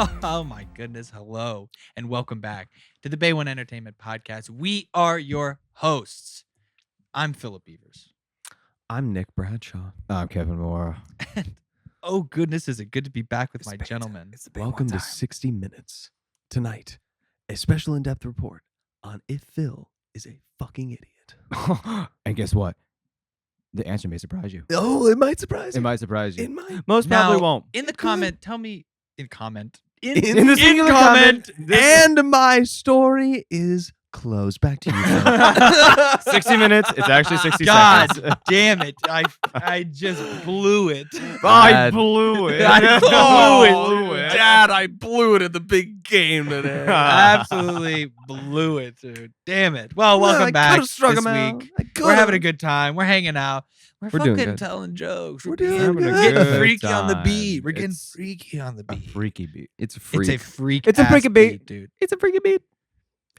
Oh my goodness. Hello and welcome back to the Bay One Entertainment Podcast. We are your hosts. I'm Philip Beavers. I'm Nick Bradshaw. I'm Kevin Moore. And oh goodness, is it good to be back with my gentlemen. Welcome to 60 Minutes. Tonight, a special in-depth report on if Phil is a fucking idiot. And guess what? The answer may surprise you. Oh, it might surprise It you. might surprise you. It might. Most probably won't. In the comment, tell me in comment. In the singular comment. And my story is closed. Back to you, Phil. 60 minutes. It's actually 60 God seconds. damn it. I just blew it. I blew it. I blew it. Dad, I blew it at the big game today. Absolutely blew it, dude. Damn it. Well, welcome back this week. We're having a good time. We're hanging out. We're doing fucking good. telling jokes. We're doing We're good. getting Good freaky on the time. beat. We're getting It's freaky on the A beat. freaky beat. It's a It's freak. a freak. It's a freaky beat. dude. It's a freaky beat.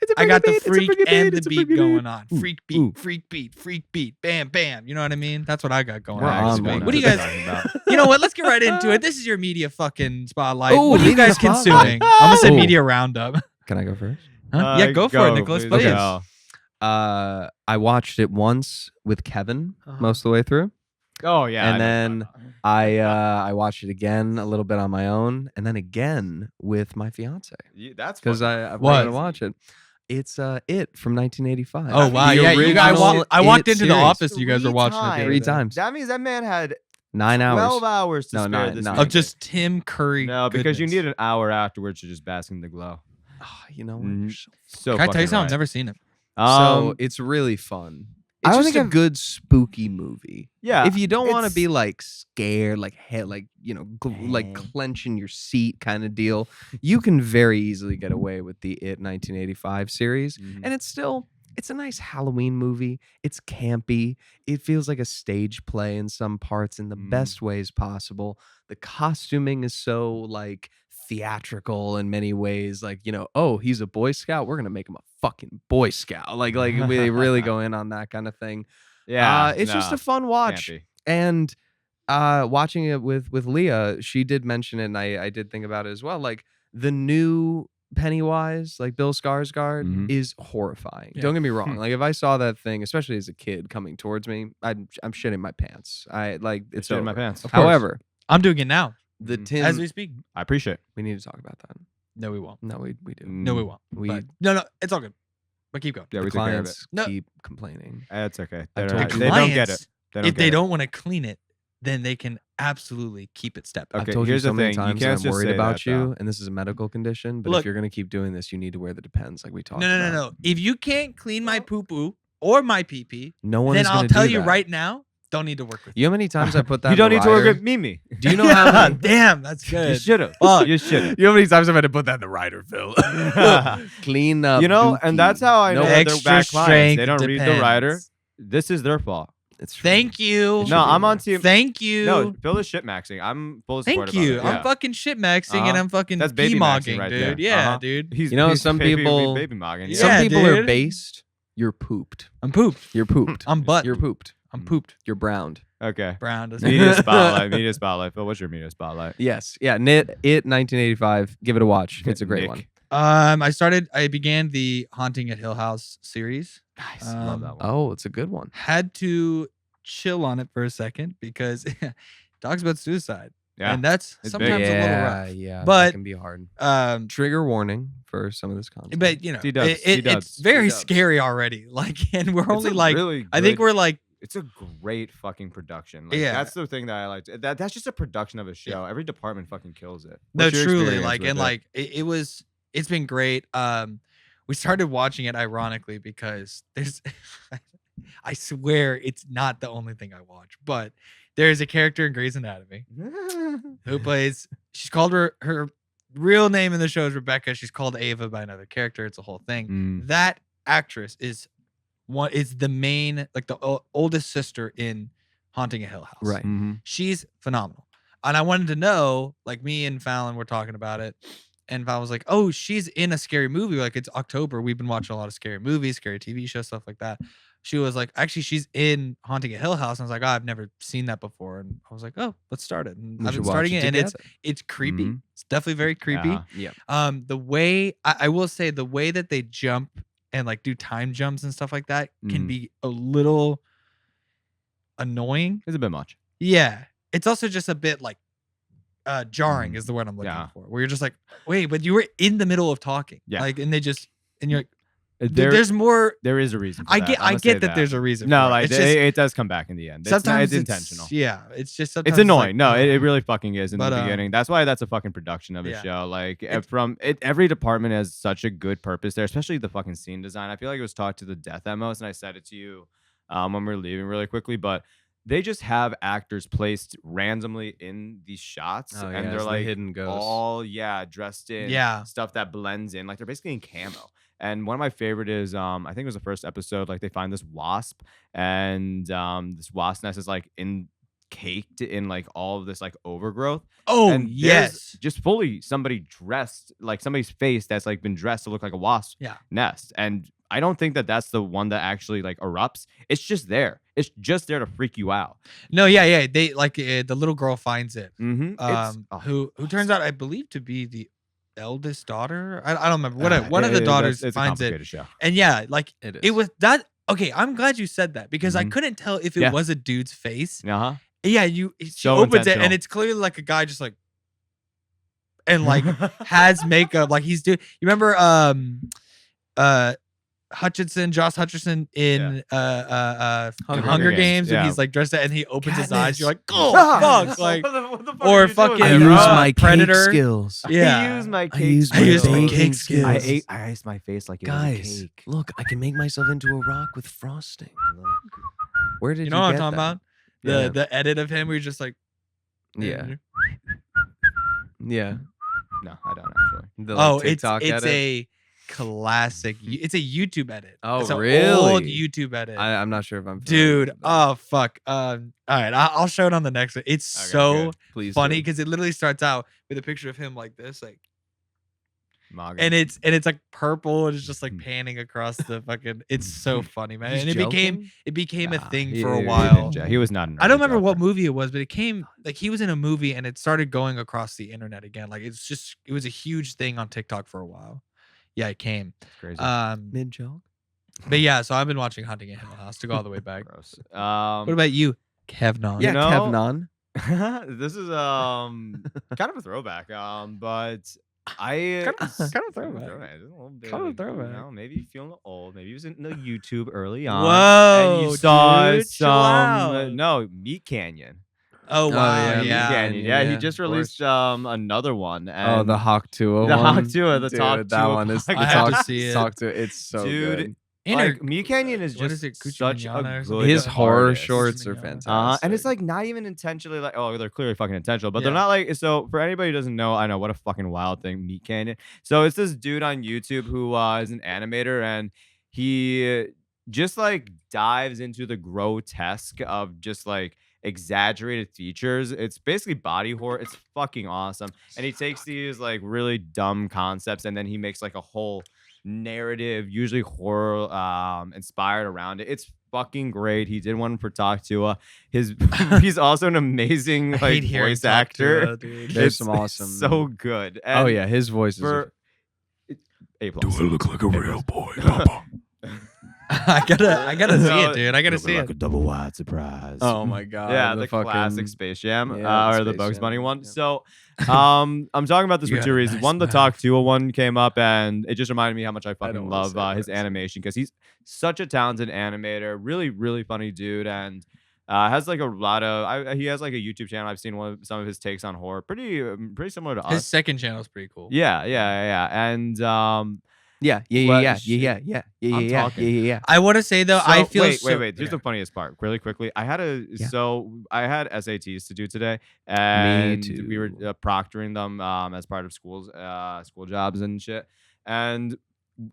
It's a I got the freaky beat. It's a freak freaky and beat. the It's a beat freaky going on. Ooh, Freak beat, ooh. freak beat, bam, bam. You know what I mean? That's what I got going We're on. on this one. week. What do you What guys? talking about? You know what? Let's get right into it. This is your media fucking spotlight. Oh, What are you media guys spotlight. consuming? I'm gonna say Oh. media roundup. Can I go first? Huh? Yeah, go for it, Nicholas. Please. go. I watched it once with Kevin Uh-huh. most of the way through. Oh, yeah. And I know. then I watched it again a little bit on my own, and then again with my fiance That's because fucking I What? wanted to watch it. It's It from 1985. Oh wow, The yeah. You guys, original I walked It into the series. office. You guys were watching it the other Three day. times. That means that man had 9 hours. 12 hours to No, spare nine, this nine. Of weekend. just Tim Curry. No, because you goodness. need an hour afterwards to just bask in the glow. Ah, you know what? Mhm. You're so- So Can I tell you fucking something? I've right. never seen it. So it's really fun. I It's don't just think a I've- good spooky movie. yeah. If you don't want to it's- be like scared, like head, like like clenching your seat kind of deal, you can very easily get away with the It 1985 series, Mhm. and it's a nice Halloween movie. It's campy. It feels like a stage play in some parts in the best ways possible. The costuming is so like theatrical in many ways. Like, oh, he's a Boy Scout. We're gonna make him a fucking Boy Scout. Like they really go in on that kind of thing. yeah, It's just no, a fun watch. can't be. And watching it with Leah, she did mention it, and I did think about it as well. Like the new Pennywise, like Bill Skarsgård, Mhm. is horrifying. Yeah. Don't get me wrong. Like if I saw that thing, especially as a kid coming towards me, I'm shitting my pants. It's Shit in my over. pants. course. However, I'm doing it now the Mhm. Tim, as we speak. I appreciate it. we need to talk about that. No, we won't. No, we do. No, we won't. We But- no, it's all good. But keep going. Yeah, the we took care of it. clients No. keep complaining. It's okay. I've They told don't, you. they don't get Clients, it. They don't If get they it. don't want to clean it, then they can absolutely keep it step. I've Okay, told you here's so the many thing. You times can't that I'm just worried say about that, you, though. and this is a medical condition. But Look- if you're gonna keep doing this, you need to wear the Depends, like we talked No, about. no. If you can't clean my poo poo or my pee pee, No one then is I'll gonna tell do you that. right now, don't need to work with You know how many times I put that? You don't in need the to work rider? with Mimi. Do you know how many? Damn, that's You good. should have. Fuck. You should have. You know how many times I've had to put that in the rider, Phil? Clean up. You know, and that's how I know No, that they're Extra bad clients. They strength don't read the rider. Depends. This is their fault. It's true. Thank you. It should No, be I'm in on there. team. Thank you. No, Phil is shit maxing. I'm full support Thank you. about it. I'm fucking shit maxing and Uh-huh. I'm fucking That's pee baby mogging, maxing right dude. there. Yeah, Uh-huh. dude. He's, You know, he's some baby people- mogging. Yeah, Some people are dude. based. You're pooped. I'm pooped. You're pooped. I'm butt. You're pooped. I'm pooped. You're browned. Okay. Brown doesn't Media spotlight. Media spotlight. Phil, what's your media spotlight? Yes. Yeah. It 1985. Give it a watch. It's a great Nick. one. I began the Haunting at Hill House series. Nice. Um, Love that one. Oh, it's a good one. Had to chill on it for a second because it talks about suicide. Yeah. And that's It's sometimes big. a little Yeah, rough. yeah. But- that can be hard. Trigger warning for some of this content. But you know, D-dubs, it's D-dubs, very D-dubs. scary already. Like, and we're It's only a like, really I think good- we're like, It's a great fucking production. Like, Yeah. That's the thing that I liked. That's just a production of a show. Every department fucking kills it. no, What's your truly, experience like, with and it? like, it's been great. We started watching it ironically because there's, I swear it's not the only thing I watch, but there's a character in Grey's Anatomy who plays, she's called her real name in the show is Rebecca. She's called Ava by another character. It's a whole thing. Mm. That actress is the main, like the oldest sister in Haunting a Hill House. Right. Mhm. She's phenomenal. And I wanted to know, like me and Fallon were talking about it. and Val was like, "Oh, she's in a scary movie. Like it's October. We've been watching a lot of scary movies, scary TV shows, stuff like that." She was like, "Actually, she's in Haunting a Hill House." And I was like, "Oh, I've never seen that before." And I was like, "Oh, let's start it." And We I've should been watch starting it it, and together. it's creepy. Mhm. It's definitely very creepy. Yeah. Yeah. The way I will say the way that they jump and like do time jumps and stuff like that can Mhm. be a little annoying. It's a bit much. Yeah. It's also just a bit like jarring Mhm. is the word I'm looking Yeah. for. Where you're just like, wait, but you were in the middle of talking. Yeah. Like, and they just and you're like, There, there's more. there is a reason. For I that. get I'm I gonna say get that there's a reason. No, for like it. It's just it does come back in the end. sometimes It's intentional. Yeah, it's just sometimes It's annoying. like, No, it really fucking is in But, the beginning. That's why that's a fucking production of a yeah. show. Like It's- every department has such a good purpose there, especially the fucking scene design. I feel like it was taught to the death at most, and I said it to you when we were leaving really quickly, but they just have actors placed randomly in these shots, Oh, and yeah, they're it's the like hidden ghosts. all dressed in Yeah. stuff that blends in. Like they're basically in camo. And one of my favorite is I think it was the first episode. Like they find this wasp, and this wasp nest is like caked in like all of this like overgrowth. Oh And there's yes. just fully somebody dressed, like somebody's face that's like been dressed to look like a wasp Yeah. nest. And I don't think that that's the one that actually like erupts. It's just there. It's just there to freak you out. No, yeah. They like the little girl finds it. Mm-hmm. Who turns out I believe to be the eldest daughter. I don't remember. One of the daughters it's finds a it. complicated show. And yeah, like It is. it was that. Okay, I'm glad you said that because I Mhm. couldn't tell if it Yeah. was a dude's face. Uh-huh. Yeah, she So opens it intentional. and it's clearly like a guy just like and like has makeup like he's doing. You remember Josh Hutcherson in Hunger Games when yeah. he's like dressed and he opens his eyes. You're like, Katniss. oh fuck, like What the fuck or are you doing? fucking- I Yeah, use bro. my Predator. cake skills. yeah. I use my I cake. use I use my skills. cake skills. I iced my face like it was a Guys, cake. look, I can make myself into a rock with frosting. Where did you You know what I'm get talking that? about? Yeah. The edit of him where you're just like Yeah. Yeah. No, I don't actually. The, like, oh, TikTok it's edit? a classic. It's a YouTube edit. Oh, it's an really? old YouTube edit. I'm not sure if I'm familiar Dude, with that. oh fuck. All right, I'll show it on the next one. It's Okay, so good. Please funny do. because it literally starts out with a picture of him like this, like, Maga. and it's like purple and it's just like panning across the fucking. It's so funny, man. He's and joking? it became a Nah, thing he- for a he while. didn't, he was not. An I don't early remember what joker. movie it was, but it came like he was in a movie and it started going across the internet again. Like it was a huge thing on TikTok for a while. Yeah, it came. It's crazy. Mid joke. But yeah, so I've been watching Hunting in Hill House to go all the way back. Gross. What about you, Kevnon? Yeah, You know- Kevnon. This is kind of a throwback. But I Kind of It's throwback. a little bit, Kind of you throwback. know, maybe feeling old. Maybe he was in the YouTube early on. Whoa, and you saw dude, chill some out. No Meat Canyon. Oh wow, yeah, Meat yeah. Canyon. yeah, Yeah, he of just course. released another one. Oh, And the Hawk Tua The one. Hawk Tua, the Dude, Talk that Tua one is the podcast. I have to Talk- see it. Talk Tua. It's so Dude, good. like Meat Canyon is what just is it, such a Cuciniana or something? good His horror artist. shorts are Cuciniana. fantastic. And it's like not even intentionally like, oh, they're clearly fucking intentional, but they're Yeah. not like, so for anybody who doesn't know, I know what a fucking wild thing Meat Canyon. So it's this dude on YouTube who is an animator, and he just like dives into the grotesque of just like exaggerated features. It's basically body horror. It's fucking awesome. And he takes these like really dumb concepts and then he makes like a whole narrative, usually horror inspired around it. It's fucking great. He did one for Talk Tua. He's also an amazing I hate like hearing voice Talk Tua, actor. dude. There's It's some awesome. so good. Oh And yeah, his voice is. for A+. look like a real boy, I gotta see No, it, dude. I gotta see it. a double wide surprise. Oh my god. Yeah, the fucking, classic Space Jam, Yeah, the or the Space Bugs Jam Bunny one, one. yeah. So, I'm talking about this You for got two a reasons. nice One, the mouth. Talk Tua one came up, and it just reminded me how much I fucking don't wanna love say that, his so- animation because he's such a talented animator, really, really funny dude, and has like a lot of. He has like a YouTube channel. I've seen some of his takes on horror, pretty similar to His us. second channel is pretty cool. Yeah, and Yeah, I'm talking. yeah. I want to say though, So, I feel wait. so, Here's okay. the funniest part, really quickly. I had Yeah. I had SATs to do today, and too. we were proctoring them as part of school jobs and shit. And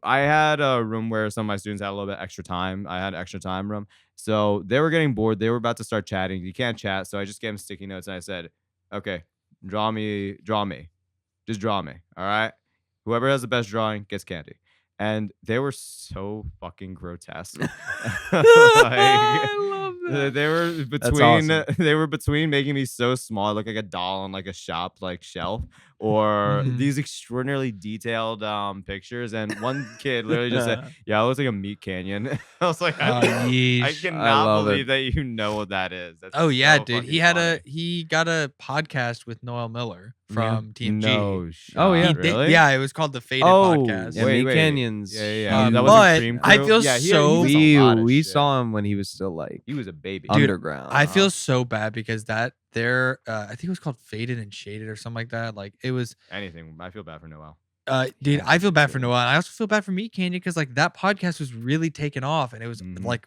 I had a room where some of my students had a little bit extra time. I had extra time room, so they were getting bored. They were about to start chatting. You can't chat, so I just gave them sticky notes and I said, "Okay, draw me, just draw me, all right." Whoever has the best drawing gets candy. And they were so fucking grotesque. I love that. They were between awesome. they were between making me so small, I look like a doll on like a shop like shelf, or Mhm. these extraordinarily detailed pictures. And one kid literally just said, "Yeah, it looks like a meat canyon." I was like, Oh, I yeesh. cannot love it. believe that you know what that is. That's Oh yeah, so dude. fucking He had funny. he got a podcast with Noel Miller from TMG. No shit. Oh, yeah. He did- really? yeah, it was called the Faded Oh, Podcast. Yeah, wait, Meat wait. Canyons. Yeah. That But wasn't Cream I Crew? feel Yeah, he so- does a lot of we shit. saw him when he was still like He was a baby. Dude, underground. I feel so bad because I think it was called Faded and Shaded or something like that. Like it was Anything. I feel bad for Noel. dude, Yeah, I feel bad for too. Noel. And I also feel bad for Meat Canyon because like that podcast was really taken off and it was Mhm. like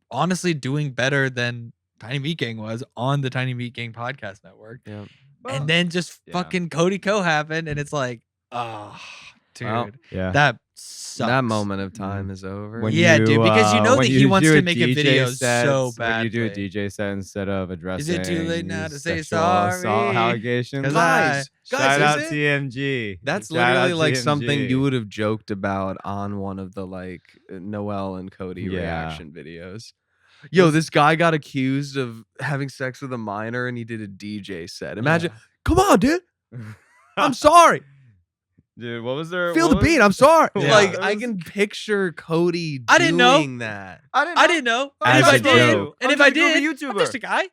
honestly doing better than Tiny Meat Gang was on the Tiny Meat Gang podcast network. Yeah. And then just yeah. fucking Cody Co happened and it's like, oh, dude, Well, Yeah. that sucks. that moment of time is over. When Yeah, dude, because you know when that he you wants do to a make a DJ video set, so When you do a badly. DJ set instead of addressing too late now to say sexual assault sorry? allegations. 'Cause Guys, Shout out is it? TMG. That's Shout out literally like something TMG. you would have joked about on one of the like Noel and Cody Yeah. reaction videos. Yo, this guy got accused of having sex with a minor and he did a DJ set. Imagine, come on, dude. I'm sorry. Dude, what was there? Feel what the was- beat. I'm sorry. Yeah. Like It I was- can picture Cody I didn't know. doing that. I didn't know. As And if I a did, joke. and I'm if I just a did, goofy I'm YouTuber. just a guy. I'm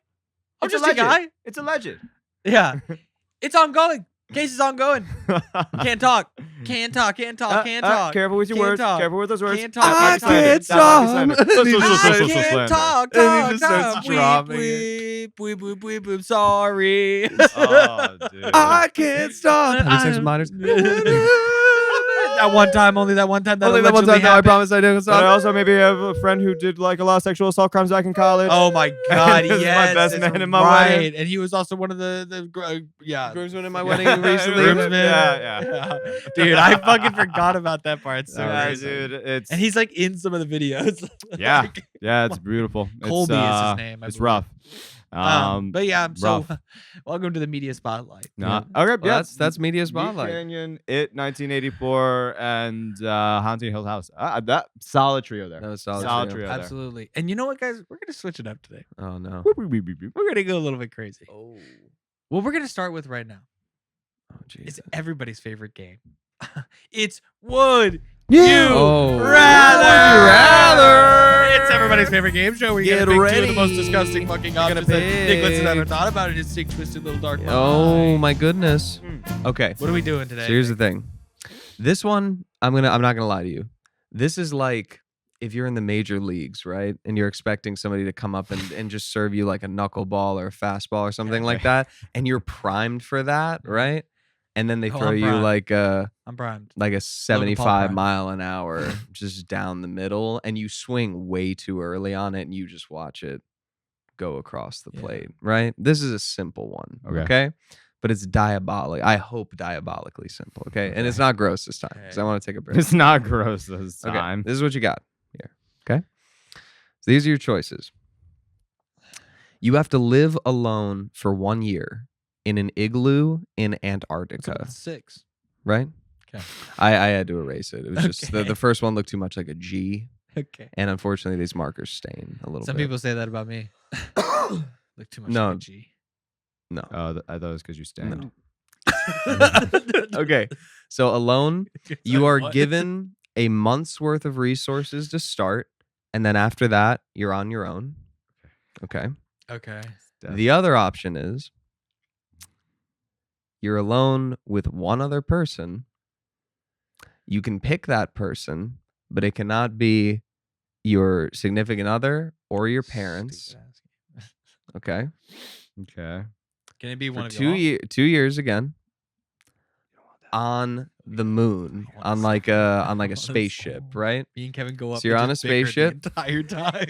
It's just a a legend. guy. It's a legend. Yeah. It's ongoing. Case is ongoing. Can't talk. Can't talk. Can't talk. Can't talk. Careful with your Can't words. talk. Careful with those words. Can't talk. I Can't talk. can't stop. I can't talk. And he Talk. just starts Talk. dropping Weep, weep, weep, weep, weep. Sorry. Oh, dude. I can't stop. Having sex with minors. That one time, only that one time. That Only that one allegedly time. No, I happened. promise I didn't But I stop. also maybe have a friend who did like a lot of sexual assault crimes back in college. Oh my God! He was my Yes, best that's man in my right. wedding. And he was also one of yeah. Groomsmen in my Yeah. wedding recently. Groomsmen. Yeah. Dude, I fucking forgot about that part. So Yeah, crazy. dude, it's And he's like in some of the videos. Yeah. Like, yeah, it's beautiful. Colby it's, is his name. I It's believe. rough. But yeah, so rough. welcome to the media spotlight. Nah. Okay, Well, yeah, that's Media Meat Spotlight. Canyon, It 1984, and Haunting Hill House. That solid trio there. That was solid Solid trio. trio there. Absolutely. And you know what, guys? We're gonna switch it up today. Oh no. We're gonna go a little bit crazy. Oh. What we're gonna start with right now Oh is Jesus. everybody's favorite game. It's Would Yeah. You Oh. Rather? It's everybody's favorite game show where you Get get pick two of the most ready. disgusting fucking You're gonna options that Nicholas has ever pick. thought about in his sick, twisted little dark mind. Oh my goodness. Mm. Okay. What are we doing today? So here's the Nick? thing. This one, I'm not gonna lie to you. This is like if you're in the major leagues, right? And you're expecting somebody to come up and just serve you like a knuckleball or a fastball or something like that, and you're primed for that, right? And then they Oh, throw I'm you primed. like a I'm primed. 75 primed. mile an hour just down the middle, and you swing way too early on it, and you just watch it go across the Yeah. plate, right? This is a simple one, Okay. okay? But it's diabolic. I hope diabolically simple, okay? And it's not gross this time because I Okay. want to take a break. It's not gross this Okay, time. this is what you got here, okay? So these are your choices. You have to live alone for 1 year in an igloo in What's up Antarctica, with 6? right? Okay. I had to erase it. It was just Okay. the first one looked too much like a G, Okay. and unfortunately these markers stain a little Some bit. people say that about me. Look too much No. like a G. No. I thought it was because you stand. Okay. So alone, you are What? given a month's worth of resources to start, and then after that, you're on your own. Okay. Okay. The other option is you're alone with one other person. You can pick that person, but it cannot be your significant other or your parents. Stupid ass game. Okay. Okay. Can it be one For of 2 y'all? 2 years again on the moon I wanna on see- like I a wanna spaceship, see. right? Me and Kevin go up. So you're and on a just bicker spaceship. the entire time.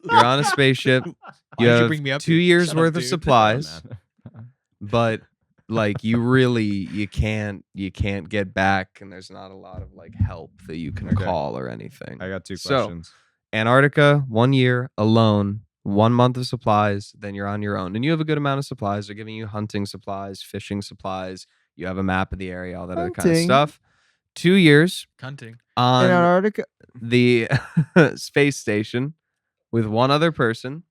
You're on a spaceship. Why You did have bring me up 2 here? years Shut up, worth of dude. supplies, Man. but like you can't get back, and there's not a lot of like help that you can Okay. call or anything. I got two So- questions. Antarctica, 1 year alone, 1 month of supplies, then you're on your own. And you have a good amount of supplies. They're giving you hunting supplies, fishing supplies. You have a map of the area, all that other kind of Hunting. stuff. 2 years Cunting. In on Antarctica. the space station with one other person.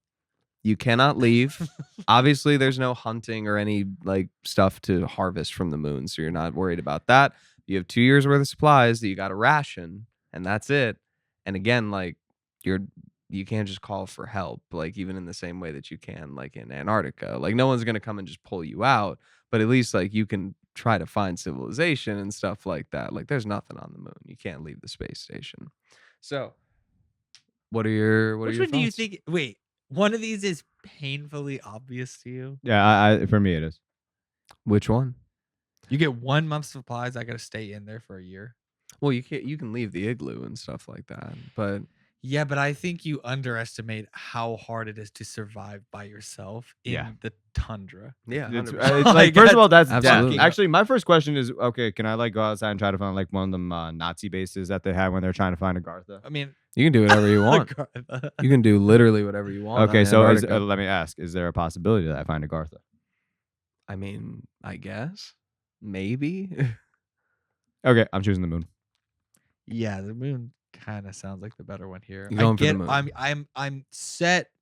You cannot leave. Obviously, there's no hunting or any like stuff to harvest from the moon, so you're not worried about that. You have 2 years worth of supplies that you got to ration, and that's it. And again, like you can't just call for help, like even in the same way that you can like in Antarctica. Like no one's gonna come and just pull you out, but at least like you can try to find civilization and stuff like that. Like there's nothing on the moon. You can't leave the space station. So, what are your Which one do you thoughts? think? Wait, one of these is painfully obvious to you. Yeah, I for me it is. Which one? You get 1 month's supplies. I gotta stay in there for a year. Well, you can't. You can leave the igloo and stuff like that, but Yeah, but I think you underestimate how hard it is to survive by yourself in Yeah. the tundra. yeah, It's 100%. like Like, first of all, that's Absolutely. death. Actually, my first question is, okay, can I like go outside and try to find like one of them Nazi bases that they had when they're trying to find Agartha? I mean, you can do whatever you want. You can do literally whatever you want. Okay, on so Antarctica. let me ask: is there a possibility that I find Agartha? I mean, I guess maybe. Okay, I'm choosing the moon. yeah, the moon kind of sounds like the better one here. You're going for the I get, moon. I'm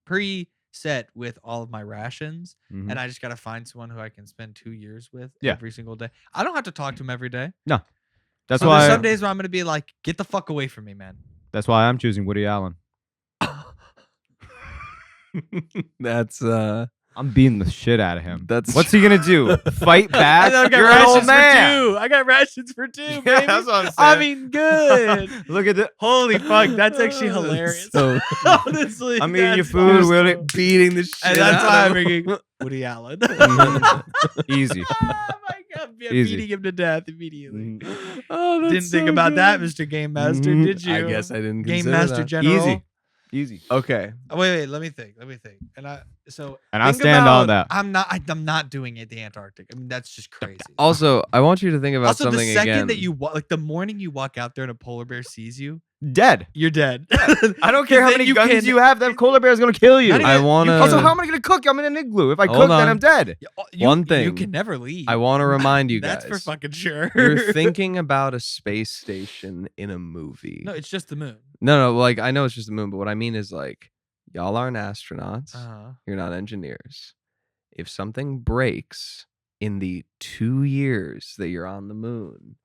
preset with all of my rations, Mhm. and I just gotta find someone who I can spend 2 years with Yeah. every single day. I don't have to talk to him every day. That's So why. there's some days where I'm gonna be like, "Get the fuck away from me, man." That's why I'm choosing Woody Allen. That's I'm beating the shit out of him. That's What's he gonna do? Fight back? I got You're an old rations man. for 2. I got rations for 2, Yeah, baby. that's what I'm saying. I mean, good. Look at the. Holy fuck, that's actually hilarious. So Honestly, I'm eating your that's food, awesome. Willie. beating the shit. And that's out why of I'm him. bringing Woody Allen. Easy. Oh my god, I'm Easy. beating him to death immediately. Oh, that's Didn't think so about that, good. Mr. Game Master, Mhm. did you? I guess I didn't Game consider Master that. General. Easy. Okay. Oh, wait, let me think. And I And I Think stand on about- that. I'm not doing it the Antarctic. I mean, that's just crazy. Also, I want you to think about Also, something the second again. that you like the morning you walk out there and a polar bear sees you, Dead. you're dead. I don't care how Then many you guns can- you have. That polar bear is gonna kill you. Not even- I want to. Also, how am I gonna cook? I'm in an igloo. If I Hold cook, then on. I'm dead. One you thing. can never leave. I want to remind you guys. That's for fucking sure. You're thinking about a space station in a movie. No, it's just the moon. No, like I know it's just the moon, but what I mean is like y'all aren't astronauts. You're not engineers. If something breaks in the 2 years that you're on the moon,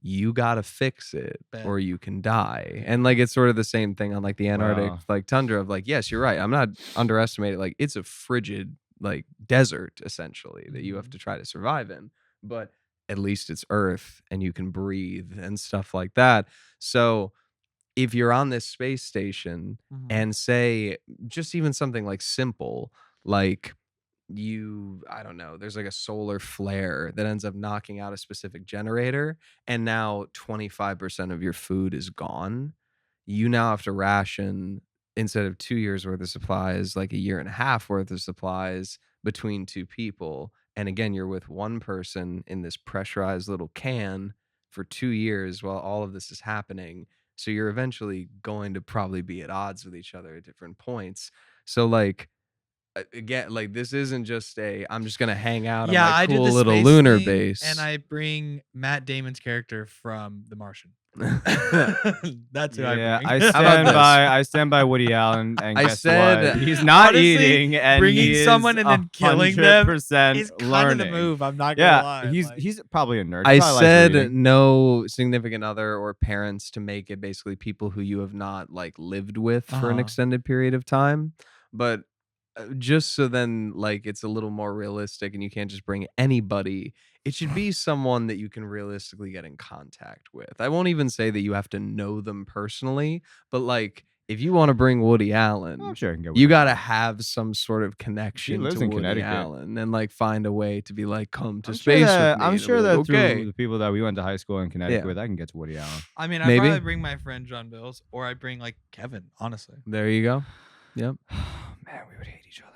you gotta fix it Bet. or you can die. And like it's sort of the same thing on like the Antarctic Wow. like tundra of like, yes, you're right. I'm not underestimating, like it's a frigid like desert essentially that you have to try to survive in. But at least it's Earth and you can breathe and stuff like that. So if you're on this space station Mhm. and say just even something like simple, like I don't know, there's like a solar flare that ends up knocking out a specific generator, and now 25% of your food is gone. You now have to ration instead of 2 years worth of supplies, like a year and a half worth of supplies between two people. And again, you're with one person in this pressurized little can for 2 years while all of this is happening. So you're eventually going to probably be at odds with each other at different points. So like again, like this isn't just I'm just gonna hang out on my I cool did the little space lunar thing, base. and I bring Matt Damon's character from The Martian. That's who Yeah, I bring. I stand by Woody Allen, and I guess said- what? He's not Honestly, eating, and bringing he is someone and then killing them 100% It's kind learning. of the move. I'm not gonna Yeah, lie. he's probably a nerd. I He probably likes said reading. no significant other or parents to make it basically people who you have not like lived with for an Uh-huh. extended period of time. But just so then like it's a little more realistic and you can't just bring anybody. It should be someone that you can realistically get in contact with. I won't even say that you have to know them personally, but like if you want to bring Woody Allen, I'm sure I can get. you Woody got to Allen. have some sort of connection lives to in Woody Connecticut. Allen and like find a way to be like, come to I'm space sure that, with me. I'm And sure be that like, through okay. the people that we went to high school in Connecticut Yeah. with, I can get to Woody Allen. I mean, I Maybe. probably bring my friend John Bills, or I bring like Kevin. Honestly. There you go. Yep. Man, we would hate each other.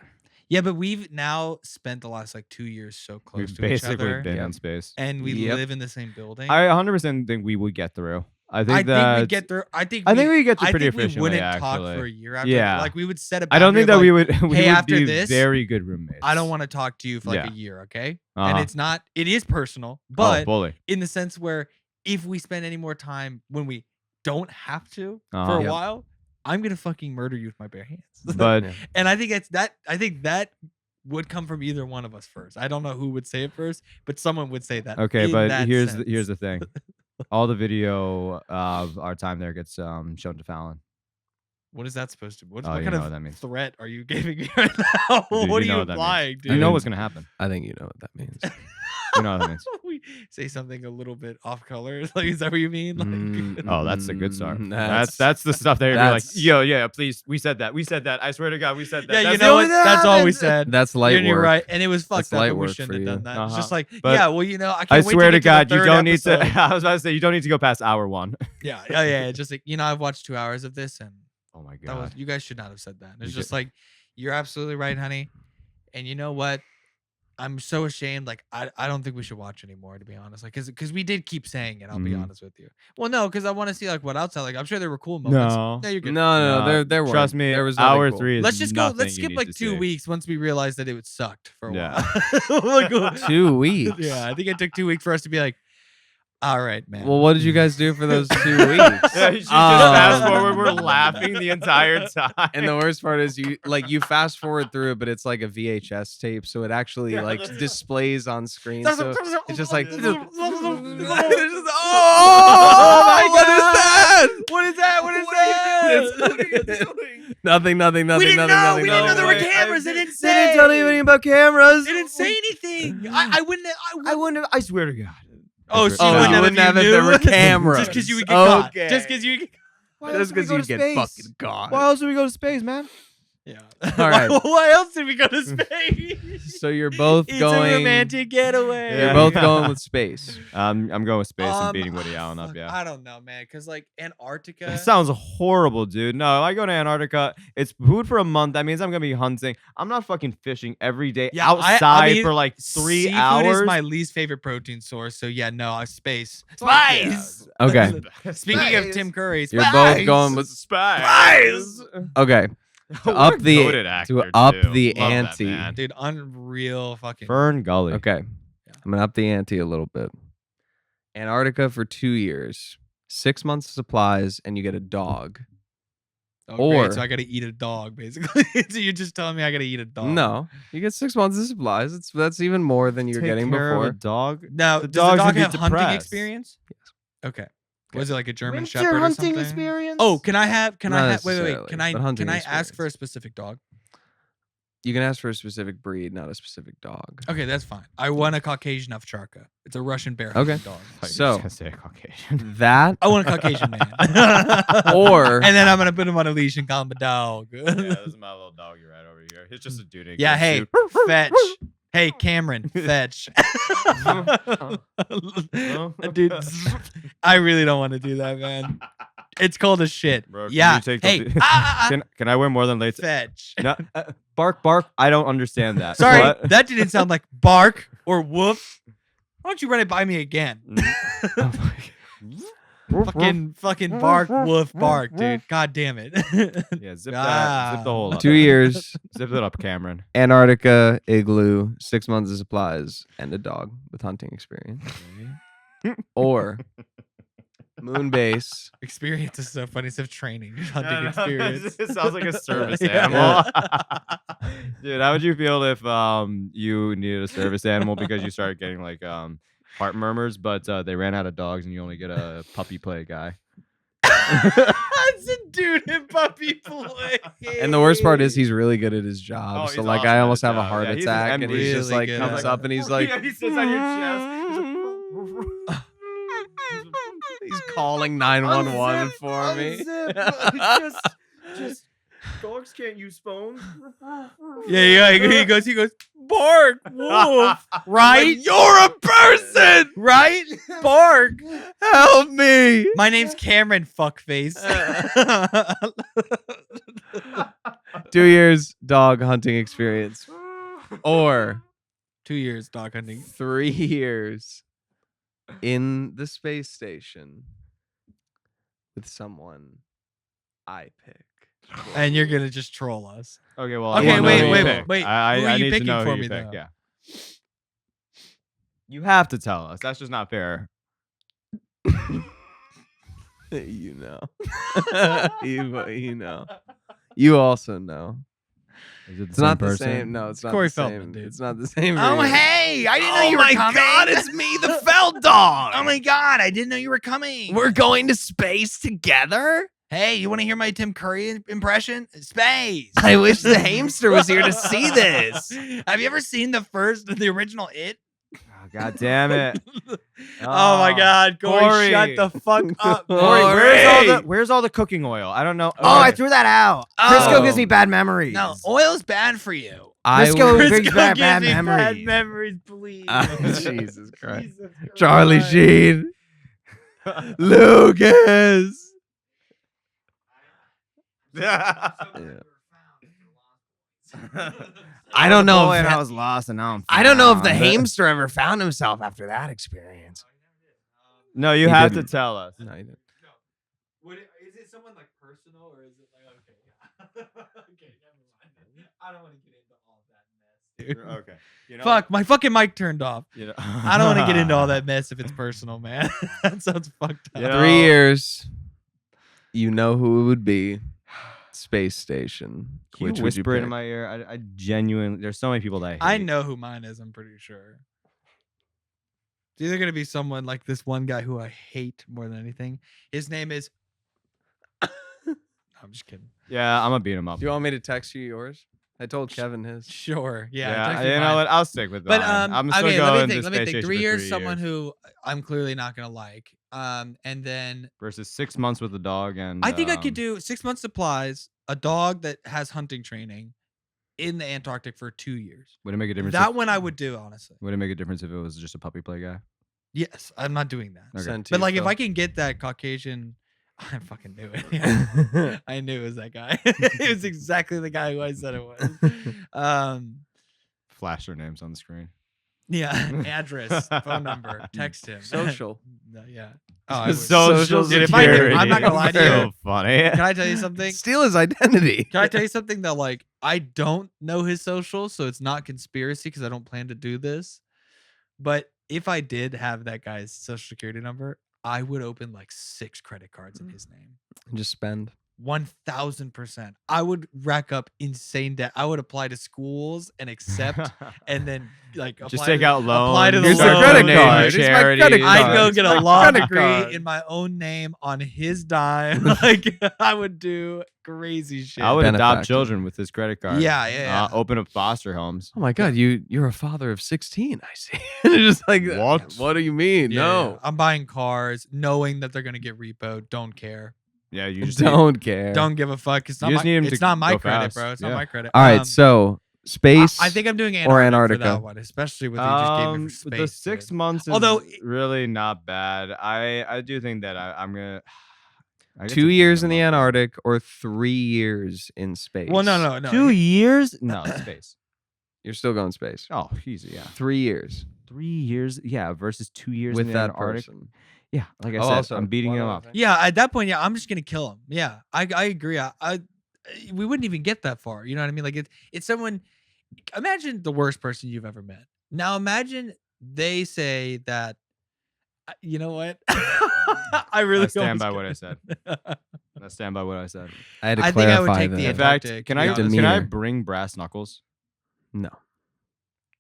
Yeah, but we've now spent the last like 2 years so close We've to each basically other, been Yep. in space. and we Yep. live in the same building. I 100% think we would get through. I think I that think we get through. I think we get through I pretty think we efficiently. wouldn't talk Actually, for a year after. Yeah. Like we would set a. I don't think that boundary we of, like, would. We hey, would after be this, very good roommates. I don't want to talk to you for like Yeah. a year, okay? Uh-huh. And it's not. It is personal, Oh, but bully. in the sense where if we spend any more time when we don't have to for a Yep. while, I'm gonna fucking murder you with my bare hands. But Yeah. and I think I think that would come from either one of us first. I don't know who would say it first, but someone would say that. okay, in but that here's sense. the thing. All the video of our time there gets shown to Fallon. What is that supposed to? What Oh, you kind know of what that means. threat are you giving me right now? Dude, what are you know you what that means. implying, dude? You know what's gonna happen. I think you know what that means. You know what that means. we say something a little bit off color. Like, is that what you mean? Like, Oh, that's the good start. That's- That's the stuff that you're like, that's- yo, yeah, please. We said that. I swear to God, we said that. yeah, you That's know the what? only thing That's all we happens. said. That's light You're work. right, and it was That's fucked up. light But we work shouldn't for have done you. that. It's just like, But yeah, well, you know, I can't I wait swear to to get God, the you third don't need episode. to. I was about to say you don't need to go past hour 1. Yeah. Just like, you know, I've watched 2 hours of this, and Oh my that was, God. you guys should not have said that. It's You just get- like, you're absolutely right, honey. And you know what? I'm so ashamed. Like, I don't think we should watch anymore, to be honest. Like, because we did keep saying it. I'll be Mhm. honest with you. Well, no, because I want to see like what outside. Like, I'm sure there were cool moments. No. you're good. No, there weren't. Trust me, there was nothing hour cool. 3 is Let's just go. nothing Let's you skip need like to 2 see. weeks once we realized that it would sucked for a Yeah. while. Like, 2 weeks. yeah, I think it took 2 weeks for us to be like, all right, man. Well, what did you guys do for those 2 weeks? Yeah, you should just fast forward. We're laughing the entire time. And the worst part is you fast forward through it, but it's like a VHS tape, so it actually Yeah, like that's- displays on screen. So it's just like, oh oh What is that? What is that? nothing. We didn't know. We didn't know there were way. cameras. They didn't They didn't tell you anything about cameras. They didn't say anything. I wouldn't. I wouldn't. I swear to God. Oh, so Oh, you you wouldn't wouldn't have if there were cameras. Just because you would get caught. Okay. Just because you. Just because you get fucking gone. Why else do we go to space, man? Yeah. All right. Why else did we go to space? So you're both It's going. a romantic getaway. You're Yeah. both going with space. I'm going with space and beating Woody Allen up. fuck, Yeah. I don't know, man. Because like Antarctica. It sounds horrible, dude. No, if I go to Antarctica, it's food for a month. That means I'm gonna be hunting. I'm not fucking fishing every day Yeah, outside I mean, for like 3 seafood hours. is my least favorite protein source. So yeah, no, space. Spice. Okay. Speaking of Tim Curry, You're spice. both going with Spice. Okay. What up a the- goated actor, to up too. the Love that ante. man. Dude, unreal fucking. Fern Gully. Okay. I'm gonna up the ante a little bit. Antarctica for 2 years, 6 months of supplies, and you get a dog. Oh, or- great, so I got to eat a dog, basically. So you're just telling me I got to eat a dog? No, you get 6 months of supplies. That's even more than you're Take getting care of before. a dog. Now, The does the dog's dog gonna be have hunting depressed. experience? Yes. Okay. Was it like a German Winter Shepherd or hunting something? experience. Oh, can I have? Can I Not have? Wait. necessarily, Can I? but hunting Can I ask for a experience. specific dog? You can ask for a specific breed, not a specific dog. Okay, that's fine. I want a Caucasian ovcharka. It's a Russian bear Okay. hunting dog. I thought you were So- just gonna say a Caucasian. That I want a Caucasian man. or and then I'm gonna put him on a leash and call him a dog. Yeah, this is my little doggy right over here. It's just a dude. in Yeah, good hey, suit. fetch. Hey, Cameron, fetch. Dude, I really don't want to do that, man. It's cold as shit. Bro, can yeah. you take the- Hey, Can I wear more than latex? fetch. No, bark, bark. I don't understand that. Sorry, What? that didn't sound like bark or woof. Why don't you run it by me again? fucking bark, woof, bark, dude. God damn it. Yeah, zip that. Zip the hole up. 2 years, Zip it up, Cameron. Antarctica, igloo, 6 months of supplies, and a dog with hunting experience. Or moon base. Experience is so funny. It's a training, hunting experience. It sounds like a service Yeah. animal. Dude, how would you feel if you needed a service animal because you started getting like heart murmurs, but they ran out of dogs and you only get a puppy play guy? It's a dude in puppy play. And the worst part is he's really good at his job. Oh, so he's like awesome I at almost his have a job. heart Yeah, he's an attack and he's just really like good comes at up and he's like yeah, he sits on your chest. he's calling 911 for me. Just dogs can't use phones. Yeah. He goes, bark, wolf, right? You're a person, right? Bark. Help me. My name's Cameron, fuckface. 2 years dog hunting experience. Or 2 years dog hunting. 3 years in the space station with someone I pick. And you're gonna just troll us. Okay, well, Okay, I wanna know wait, who you wait, pick. wait. I Who are you need to picking know for who me, you pick. though? Yeah. You have to tell us. That's just not fair. You know. you know. You also know. Is it the It's same not the person? same. No, it's not Corey the same. Feldman, dude. It's not the same. Oh, reason. hey! I didn't know you were coming. God, it's me, the Feld dog. Oh my god! I didn't know you were coming. We're going to space together? Hey, you want to hear my Tim Curry impression? Space. I wish the hamster was here to see this. Have you ever seen the original It? Oh, God damn it. Oh my God, Corey, shut the fuck up. Corey, Corey. where's all the cooking oil? I don't know. Oh, I threw that out. Crisco Oh. gives me bad memories. No, oil's bad for you. Crisco would- brings back bad gives me memories. Bad memories, please. Jesus Christ. Jesus Christ. Charlie Sheen. Lucas. I don't know if I was lost and now I'm I don't know if the found. hamster ever found himself after that experience. No, you He have didn't. to tell us. No, he didn't. Is it someone like personal or is it like okay? Okay, never mind. I don't want to get into all that mess, dude. Okay. You know, Fuck, my fucking mic turned off. You know, I don't want to get into all that mess if it's personal, man. That sounds fucked up. You know- 3 years. You know who it would be. Space Station. Can Which you would you whisper into pick? my ear? I genuinely, there's so many people that I hate. I know who mine is, I'm pretty sure. It's either going to be someone like this one guy who I hate more than anything. His name is. I'm just kidding. Yeah, I'm gonna beat him up. Do you want me to text you yours? I told Kevin his. Sure. Yeah. Yeah, text me you know mine. what? I'll stick with But mine. I'm still okay, going let me to think. Let me Space think. Station 3 for years, 3 someone years. who I'm clearly not gonna like. And then Versus 6 months with a dog, and I think I could do 6 months supplies, a dog that has hunting training in the Antarctic for 2 years. Would it make a difference? That one I would do, honestly. Would it make a difference if it was just a puppy play guy? Yes, I'm not doing that. Okay. Sent to But you, like, if Phil. I can get that Caucasian, I fucking knew it. I knew it was that guy. It was exactly the guy who I said it was. Flash their names on the screen. Yeah, address, phone number, text him. Social. No, yeah. Oh, I would. Social Dude, if I knew- I'm not security. gonna lie to you. So funny. Can I tell you something? Steal his identity. Can I tell you something that like I don't know his social, so it's not conspiracy because I don't plan to do this. But if I did have that guy's social security number, I would open like 6 credit cards in his name. Just spend. 1000%. I would rack up insane debt. I would apply to schools and accept, and then like Just apply take to- out loans. apply to the Here's the loan. credit donate to card. Here's my charities. credit I'd card. go It's get my a law credit degree card. in my own name on his dime. Like I would do crazy shit. I would adopt Benefactor. children with this credit card. Yeah, yeah. Open up foster homes. Oh my God, you're a father of 16. I see. It's just like What? What do you mean? Yeah, No, I'm buying cars, knowing that they're gonna get repoed. Don't care. Yeah, you just don't care. Don't give a fuck. It's not You just my, need 'em it's to not my go credit, fast. bro. It's Yeah. not my credit. All right, so space. I think I'm doing or Antarctica, Antarctica. for that one, especially with you just gave me for space. the 6 dude. months is Although- really not bad. I do think that I'm gonna. I guess 2 it's years in the minimum. Antarctic or 3 years in space. Well, no. 2 years? No, space. You're still going space. Oh, easy. Yeah, 3 years 3 years. Yeah, versus 2 years with in the that Antarctic. person. Yeah, like I Oh, said, also, I'm beating one him other up. thing. Yeah, at that point, yeah, I'm just gonna kill him. Yeah, I agree. We wouldn't even get that far. You know what I mean? Like it's someone. Imagine the worst person you've ever met. Now imagine they say that. You know what? I really I stand almost by got what I it. said. I stand by what I said. I had to I think I would clarify take the that. In fact, Antarctic, can to be I honest. can I Demeanor. bring brass knuckles? No.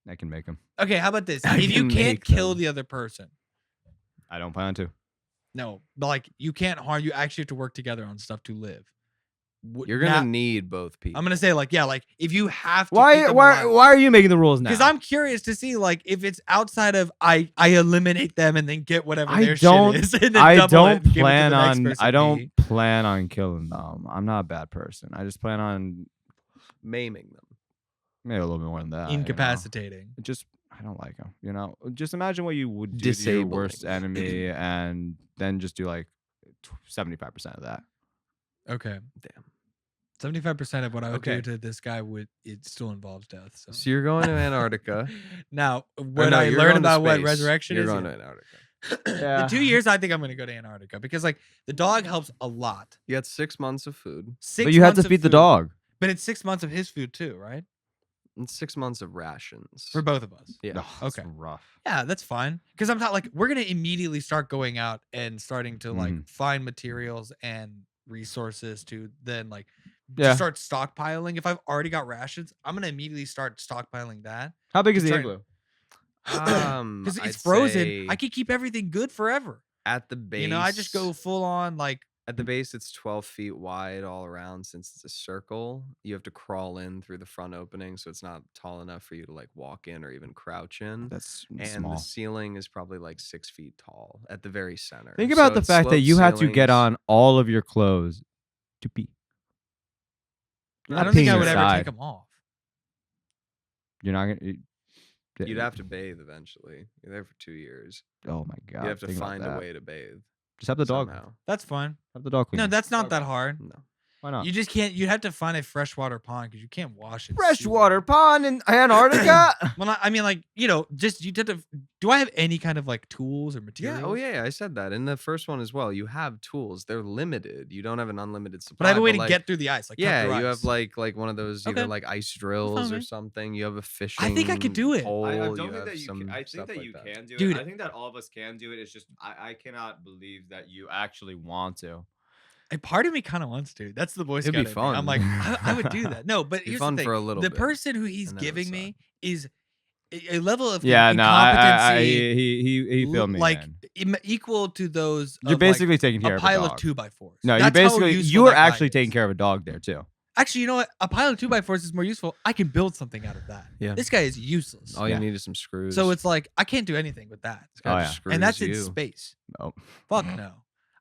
I can make them. Okay, how about this? I If you can can't make kill them. the other person, I don't plan to. no, but like you can't harm. You actually have to work together on stuff to live. You're gonna need both people. I'm gonna say like yeah, like if you have to. Why are you making the rules now? Because I'm curious to see like if it's outside of I eliminate them and then get whatever I their don't- shit is. And then I double it don't and give it to plan the next on. person I don't B. plan on killing them. I'm not a bad person. I just plan on maiming them. maybe a little bit more than that. Incapacitating. Just I don't like them. You know, just imagine what you would do to your worst Disabling. enemy, and then just do like 75% of that. Okay. Damn. 75% of what I would Okay. do to this guy it still involves death. So, So you're going to Antarctica. now Or what no, I you're learned going to about what space. resurrection You're is. going to Antarctica. The 2 years I think I'm gonna go to Antarctica because like the dog helps a lot. You got 6 months of food. 6 But you have months to of feed the food, dog. But it's 6 months of his food too, right? And 6 months of rations. for both of us. Yeah. Oh, that's Okay. rough. Yeah, that's fine. Because I'm not like we're gonna immediately start going out and starting to like find materials and resources to then like Yeah. start stockpiling. If I've already got rations, I'm gonna immediately start stockpiling that. How big is Just the trying- igloo? Because I'd it's frozen. say I can keep everything good forever. at the base. I just go full on like At the base, it's 12 feet wide all around. Since it's a circle, you have to crawl in through the front opening, so it's not tall enough for you to like walk in or even crouch in. That's And small. the ceiling is probably like 6 feet tall at the very center. Think So about the it's fact that sloped you had to get ceilings. on all of your clothes to pee. You're I not don't think peeing I would ever inside. take them off. You're not gonna. You'd have to bathe eventually. You're there for 2 years. Oh my god. You'd have to think about find a that. way to bathe. Just have the dog. somehow. That's fine. Have the dog clean. No, it. that's not that hard. No. Why not? You just can't. You have to find a freshwater pond because you can't wash it. Freshwater pond in Antarctica. Well, I mean, like just you did. Do I have any kind of like tools or materials? Yeah. Oh yeah. I said that in the first one as well. You have tools. They're limited. You don't have an unlimited supply. But I have a way to like, get through the ice. Like cut Yeah, through you ice. have like one of those either Okay. like ice drills or man. something. You have a fishing. I think I could do it. Pole. I you don't think have that you some can. I think stuff that like you that. can do Dude. it. I think that all of us can do it. It's just I cannot believe that you actually want to. A part of me kind of wants to. That's the Boy Scout. It'd be in me. I'm fun. like, I would do that. No, but Be here's fun the thing. for a little the bit, person who he's and then it would giving suck. me is a level of Yeah, no, incompetency. he filled me. like in. equal to those. You're of, basically like, taking care a of pile a of dog. 2x4s. No, you That's how basically useful you are that guy actually is. taking care of a dog there too. Actually, you know what? A pile of 2x4s is more useful. I can build something out of that. Yeah. This guy is useless. All Yeah. you need is some screws. So it's like I can't do anything with that. This guy Oh, just yeah. And that's screws in you. space. Oh. Fuck no.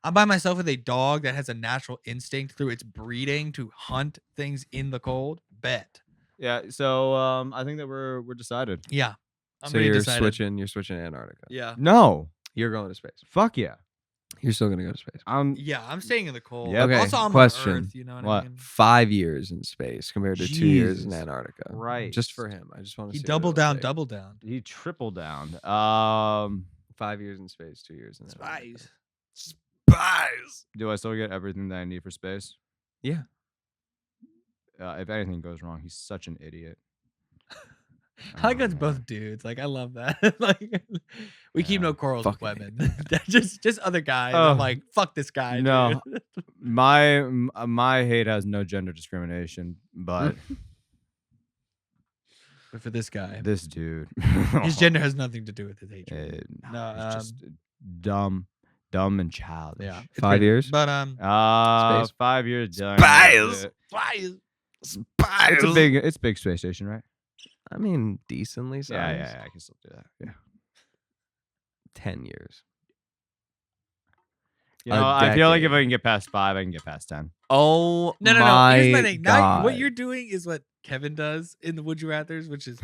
I'm by myself with a dog that has a natural instinct through its breeding to hunt things in the cold. Bet. Yeah, so I think that we're decided. Yeah. I'm So pretty you're decided. switching. You're switching to Antarctica. Yeah. No, You're going to space. fuck yeah. You're still gonna go to space. Yeah, I'm staying in the cold. Yeah. Okay, Also, I'm question. on Earth, you know what, What? I mean? 5 years in space compared to 2 years in Jesus Antarctica. Christ. Just for him. I just want to. He doubled down, double down. He tripled down. 5 years in space, 2 years in Antarctica. Spies. Spies. Do I still get everything that I need for space? Yeah. If anything goes wrong, he's such an idiot. I like Oh, it's man. both dudes. Like I love that. Like we keep Yeah. no quarrels with Fucking hate women. just other guys. Oh, I'm like, fuck this guy. no. dude. My hate has no gender discrimination, but But for this guy, this dude, his gender has nothing to do with his hatred. no, No, it's just dumb and childish. Yeah. it's 5 great. years? But Space. 5 years done. Spies! spies. It's a big space station, right? I mean, decently sized. Yeah, I can still do that. Yeah. 10 years. You A know, I feel like if decade. I can get past 5, I can get past 10. Oh No. my Here's my thing. Now, what God. you're doing is what Kevin does in the Would You Rather's, which is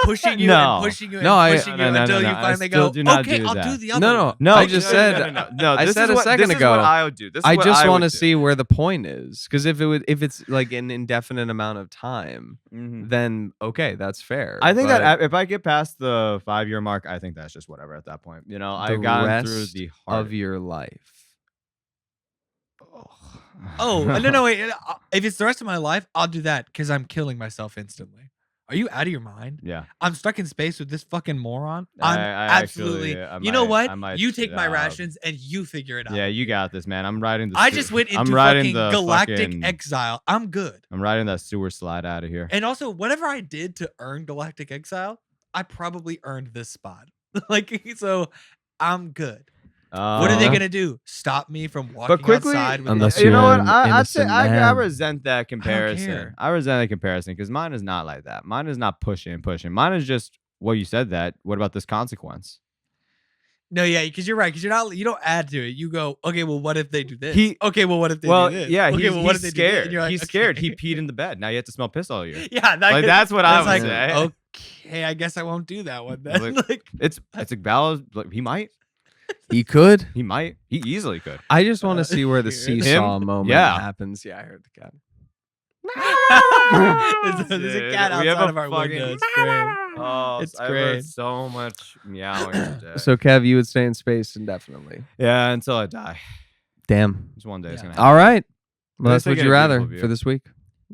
pushing you No. and pushing you and No, I- pushing no, you no, until no, you I finally still go, do not okay, do I'll that. do the other No, one. no. I just said. no. I This said is a what, second this ago. Is what I would do. This is I what just I want to would do. see where the point is, because if it's like an indefinite amount of time, Mhm. then okay, that's fair. I think but that if I get past the 5-year mark, I think that's just whatever at that point. You know, the I've gotten through rest the hard of your life. Oh, no, wait. If it's the rest of my life, I'll do that because I'm killing myself instantly. Are you out of your mind? Yeah. I'm stuck in space with this fucking moron. I I'm actually- absolutely. I you know might- what? I might You take my stop. rations and you figure it out. Yeah, you got this, man. I'm riding the I sewer- just went I'm into riding fucking the galactic fucking- exile. I'm good. I'm riding that sewer slide out of here. And also, whatever I did to earn galactic exile, I probably earned this spot. Like, so I'm good. What are they gonna do? Stop me from walking quickly- outside with Unless a- You know what? You're an I'd say innocent I man. resent that comparison. care. I resent that comparison because mine is not like that. Mine is not pushing. Mine is just, well, you said that. What about this consequence? No, yeah, because you're right. Because you don't add to it. You go, okay, well, what if they do this? He- okay, well, what if they Well, do this? yeah, okay, he's, well, what he's if they do this? scared. And you're like, He's scared. He okay. peed in the bed. Now you have to smell piss all year. Yeah, that Like, could- that's what I that's would like, say. Okay, I guess I won't do that one then. Like- Like, It's a balance. Like, he might. He could. He might. He easily could. I just want to see where the Him? seesaw moment Yeah. happens. Yeah, I heard the cat. there's a Dude, cat we have outside a of our fucking- window. It's great. Oh, It's I've great. heard so much meowing today. So, Kev, you would stay in space indefinitely. Yeah, until I die. Damn. Just one day it's Yeah. gonna happen. All right. Well, Let's that's take would it you a rather beautiful view. for this week.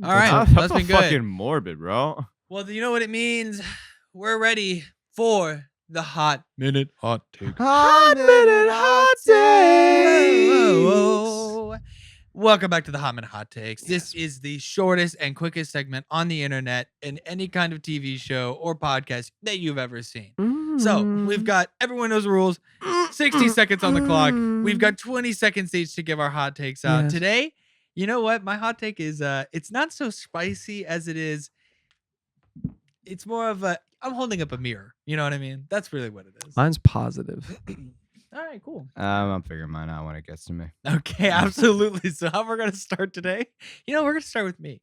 All right, Oh, that's that's been good. fucking morbid, bro. Well, you know what it means? We're ready for the hot minute hot take. Hot minute hot takes. Whoa. Welcome back to the Hot Minute Hot Takes. This is the shortest and quickest segment on the internet in any kind of TV show or podcast that you've ever seen. So we've got, everyone knows the rules, 60 seconds on the clock. We've got 20 seconds each to give our hot takes out. Yes. Today, you know what? My hot take is, it's not so spicy as it is. It's more of a, I'm holding up a mirror. You know what I mean? That's really what it is. Mine's positive. All right, cool. I'm figuring mine out when it gets to me. Okay, absolutely. So how we're gonna start today? You know, we're gonna start with me,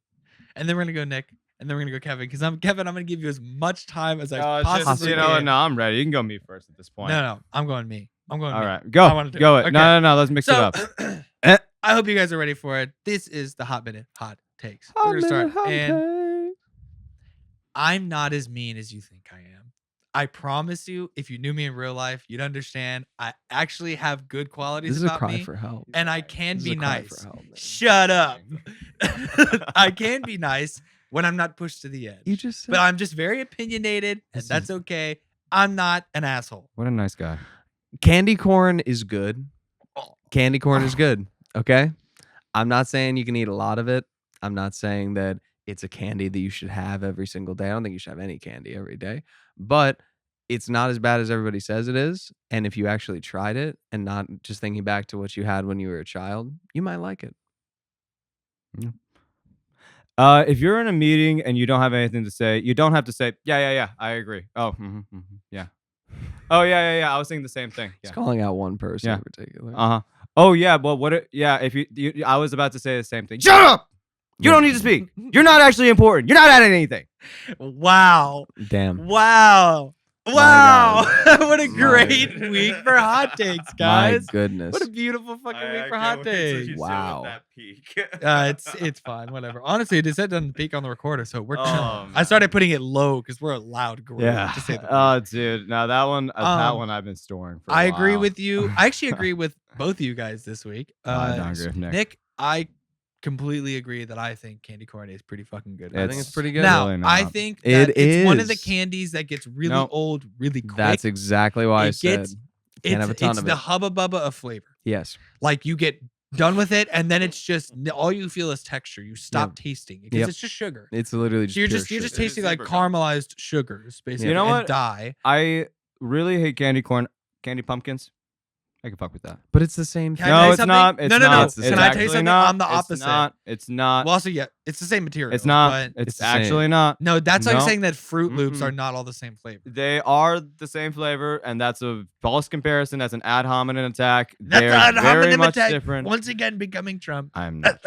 and then we're gonna go Nick, and then we're gonna go Kevin. Because I'm Kevin. I'm gonna give you as much time as I possibly you know, can. no, I'm ready. You can go me first at this point. No, I'm going me. I'm going. All me. right, go. I wanna do Go it. it. Okay. No. Let's mix it So up. I hope you guys are ready for it. This is the Hot Minute Hot Takes. We're gonna start, and I'm not as mean as you think I am. I promise you, if you knew me in real life, you'd understand. I actually have good qualities This is a about cry me, for help. and I can This is be a cry nice. for help, man. Shut up. I can be nice when I'm not pushed to the edge. You just said But I'm just very opinionated, and This that's is- okay. I'm not an asshole. What a nice guy. candy corn is good. Candy corn is good. Okay. I'm not saying you can eat a lot of it. I'm not saying that it's a candy that you should have every single day. I don't think you should have any candy every day, but it's not as bad as everybody says it is. And if you actually tried it and not just thinking back to what you had when you were a child, you might like it. If you're in a meeting and you don't have anything to say, you don't have to say, yeah, I agree. Oh, yeah. Oh, yeah. I was thinking the same thing. It's Yeah. calling out one person Yeah. in particular. Uh-huh. Oh, yeah, well, if you, I was about to say the same thing. Shut up! You don't need to speak. You're not actually important. You're not adding anything. Wow. Damn. Wow. My Wow. what a My- great week for hot takes, guys. My goodness. What a beautiful fucking week for hot takes. Wow. It's fine, whatever. Honestly, it said on the peak on the recorder, so we're. Oh, I started putting it low because we're a loud group. Yeah. To say the least. Oh, dude. Now that one I've been storing for a I agree while. with you. I actually agree with both of you guys this week. Don't agree with Nick. I completely agree that I think candy corn is pretty fucking good. I think it's pretty good. Now, Really I not. think It that it's one of the is. candies that gets really Nope. old really quick. That's exactly why I It said gets- can't have a ton it's of the it. hubba bubba of flavor. Yes. Like you get done with it, and then it's just all you feel is texture. You stop tasting because Yep. it's just sugar. It's literally just So you're pure just sugar. tasting like Super caramelized sugars, basically. You know and what? Die. I really hate candy corn, candy pumpkins. I can fuck with that. But it's the same Can thing. I tell No, you it's something? not. It's No. not. It's the It's same. Can I tell you actually something? not. I'm the opposite. It's not. It's not. Well, also, yeah, it's the same material. It's not. But It's the same. actually not. no, that's like No. saying that Fruit Loops Mm-mm. are not all the same flavor. They are the same flavor, and that's a false comparison. That's an ad hominem attack. That's They're an ad very hominem much attack. different. Once again, becoming Trump. I'm not.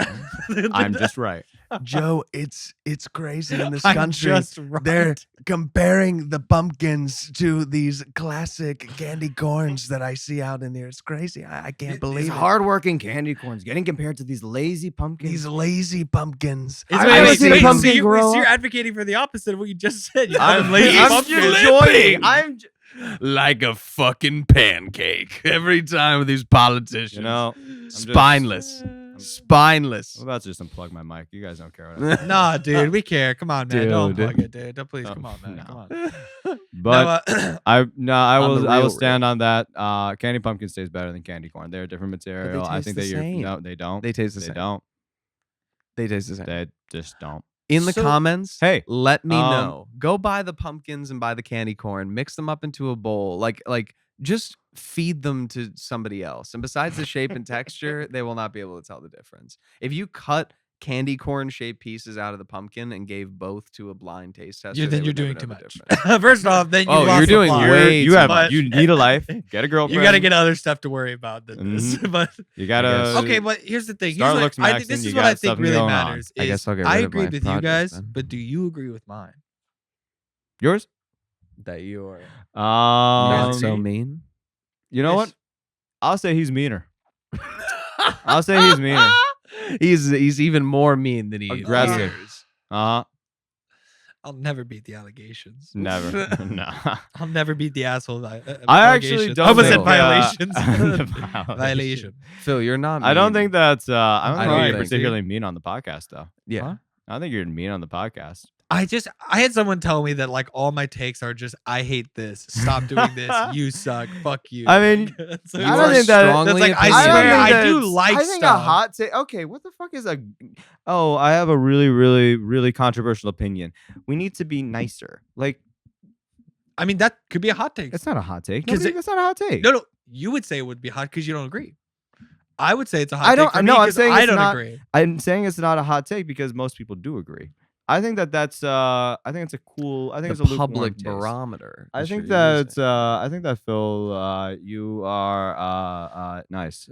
I'm just right. Joe, it's crazy in this I'm country. just right. They're comparing the pumpkins to these classic candy corns that I see out in there. It's crazy. I can't believe These it. hardworking candy corns getting compared to these lazy pumpkins. These lazy pumpkins. It's- I wait, haven't wait, seen a wait, pumpkin so you're, grow so you're up. advocating for the opposite of what you just said. You call I'm, them lazy I'm pumpkins. enjoying. I'm. Like a fucking pancake every time with these politicians. You know. just- Spineless. Spineless. I'm about to just unplug my mic. You guys don't care what I Nah, dude, we care. Come on, man. Don't Dude. plug it, dude. Don't, please, Oh, come on, man. no. Come on. But I On the will real stand on that. Candy pumpkins taste better than candy corn. They're a different material. I taste think the that you're same. no, they don't. They taste the They same. don't. They taste the same. They just don't. In the So- comments, Hey, let me um, know. Go buy the pumpkins and buy the candy corn. Mix them up into a bowl. Like just feed them to somebody else. And besides the shape and texture, they will not be able to tell the difference. If you cut candy corn shaped pieces out of the pumpkin and gave both to a blind taste tester, Then they you're would never doing know too the much. difference. First off, then you Oh, lost you're the doing plot. way you too have much. you need a life. Get a girlfriend. You got to get other stuff to worry about than this. Mhm. But You gotta. okay, but here's the thing. Start Here's what, looks I think maxing, this you is what got I think something really going on. matters. I guess I'll get I rid of agree my with you project guys, then. but do you agree with mine? Yours. That you are Um, not so mean. You know Yes. what? I'll say he's meaner. I'll say he's meaner. He's even more mean than he Aggressive. appears. Uh-huh. I'll never beat the allegations. Never. No. I'll never beat the asshole. I actually don't I almost said think, violations. Violation. Violation. Phil, you're not. I don't mean. think that's. I don't I think don't you're think- particularly mean on the podcast, though. Yeah. Huh? I don't think you're mean on the podcast. I had someone tell me that like all my takes are just I hate this. Stop doing this. You suck. Fuck you. I mean, So You I are don't think that- strongly that's like, I don't swear, think I that do it's- like I think stuff. a hot take. Okay, what the fuck is a? Oh, I have a really, really, really controversial opinion. We need to be nicer. Like, I mean, that could be a hot take. it's not a hot take. 'Cause That's not a hot take. No, you would say it would be hot because you don't agree. I would say it's a hot I take don't- for me no, I'm 'cause saying I it's don't not- agree. I'm saying it's not a hot take because most people do agree. I think that's I think it's a cool. I think The it's a lukewarm public taste. barometer. I is think what you're that using. I think that Phil, you are nice.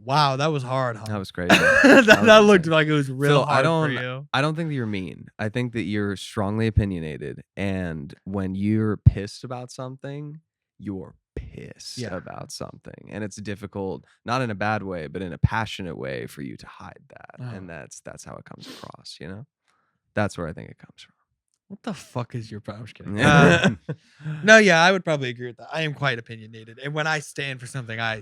Wow, that was hard, huh? That was crazy. that was looked insane. like it was real Phil, hard for you. I don't think that you're mean. I think that you're strongly opinionated, and when you're pissed about something, you're pissed Yeah. about something, and it's difficult, not in a bad way, but in a passionate way, for you to hide that, and that's how it comes across. You know, that's where I think it comes from. What the fuck is your problem? I'm just kidding. Yeah. No, yeah, I would probably agree with that. I am quite opinionated, and when I stand for something, I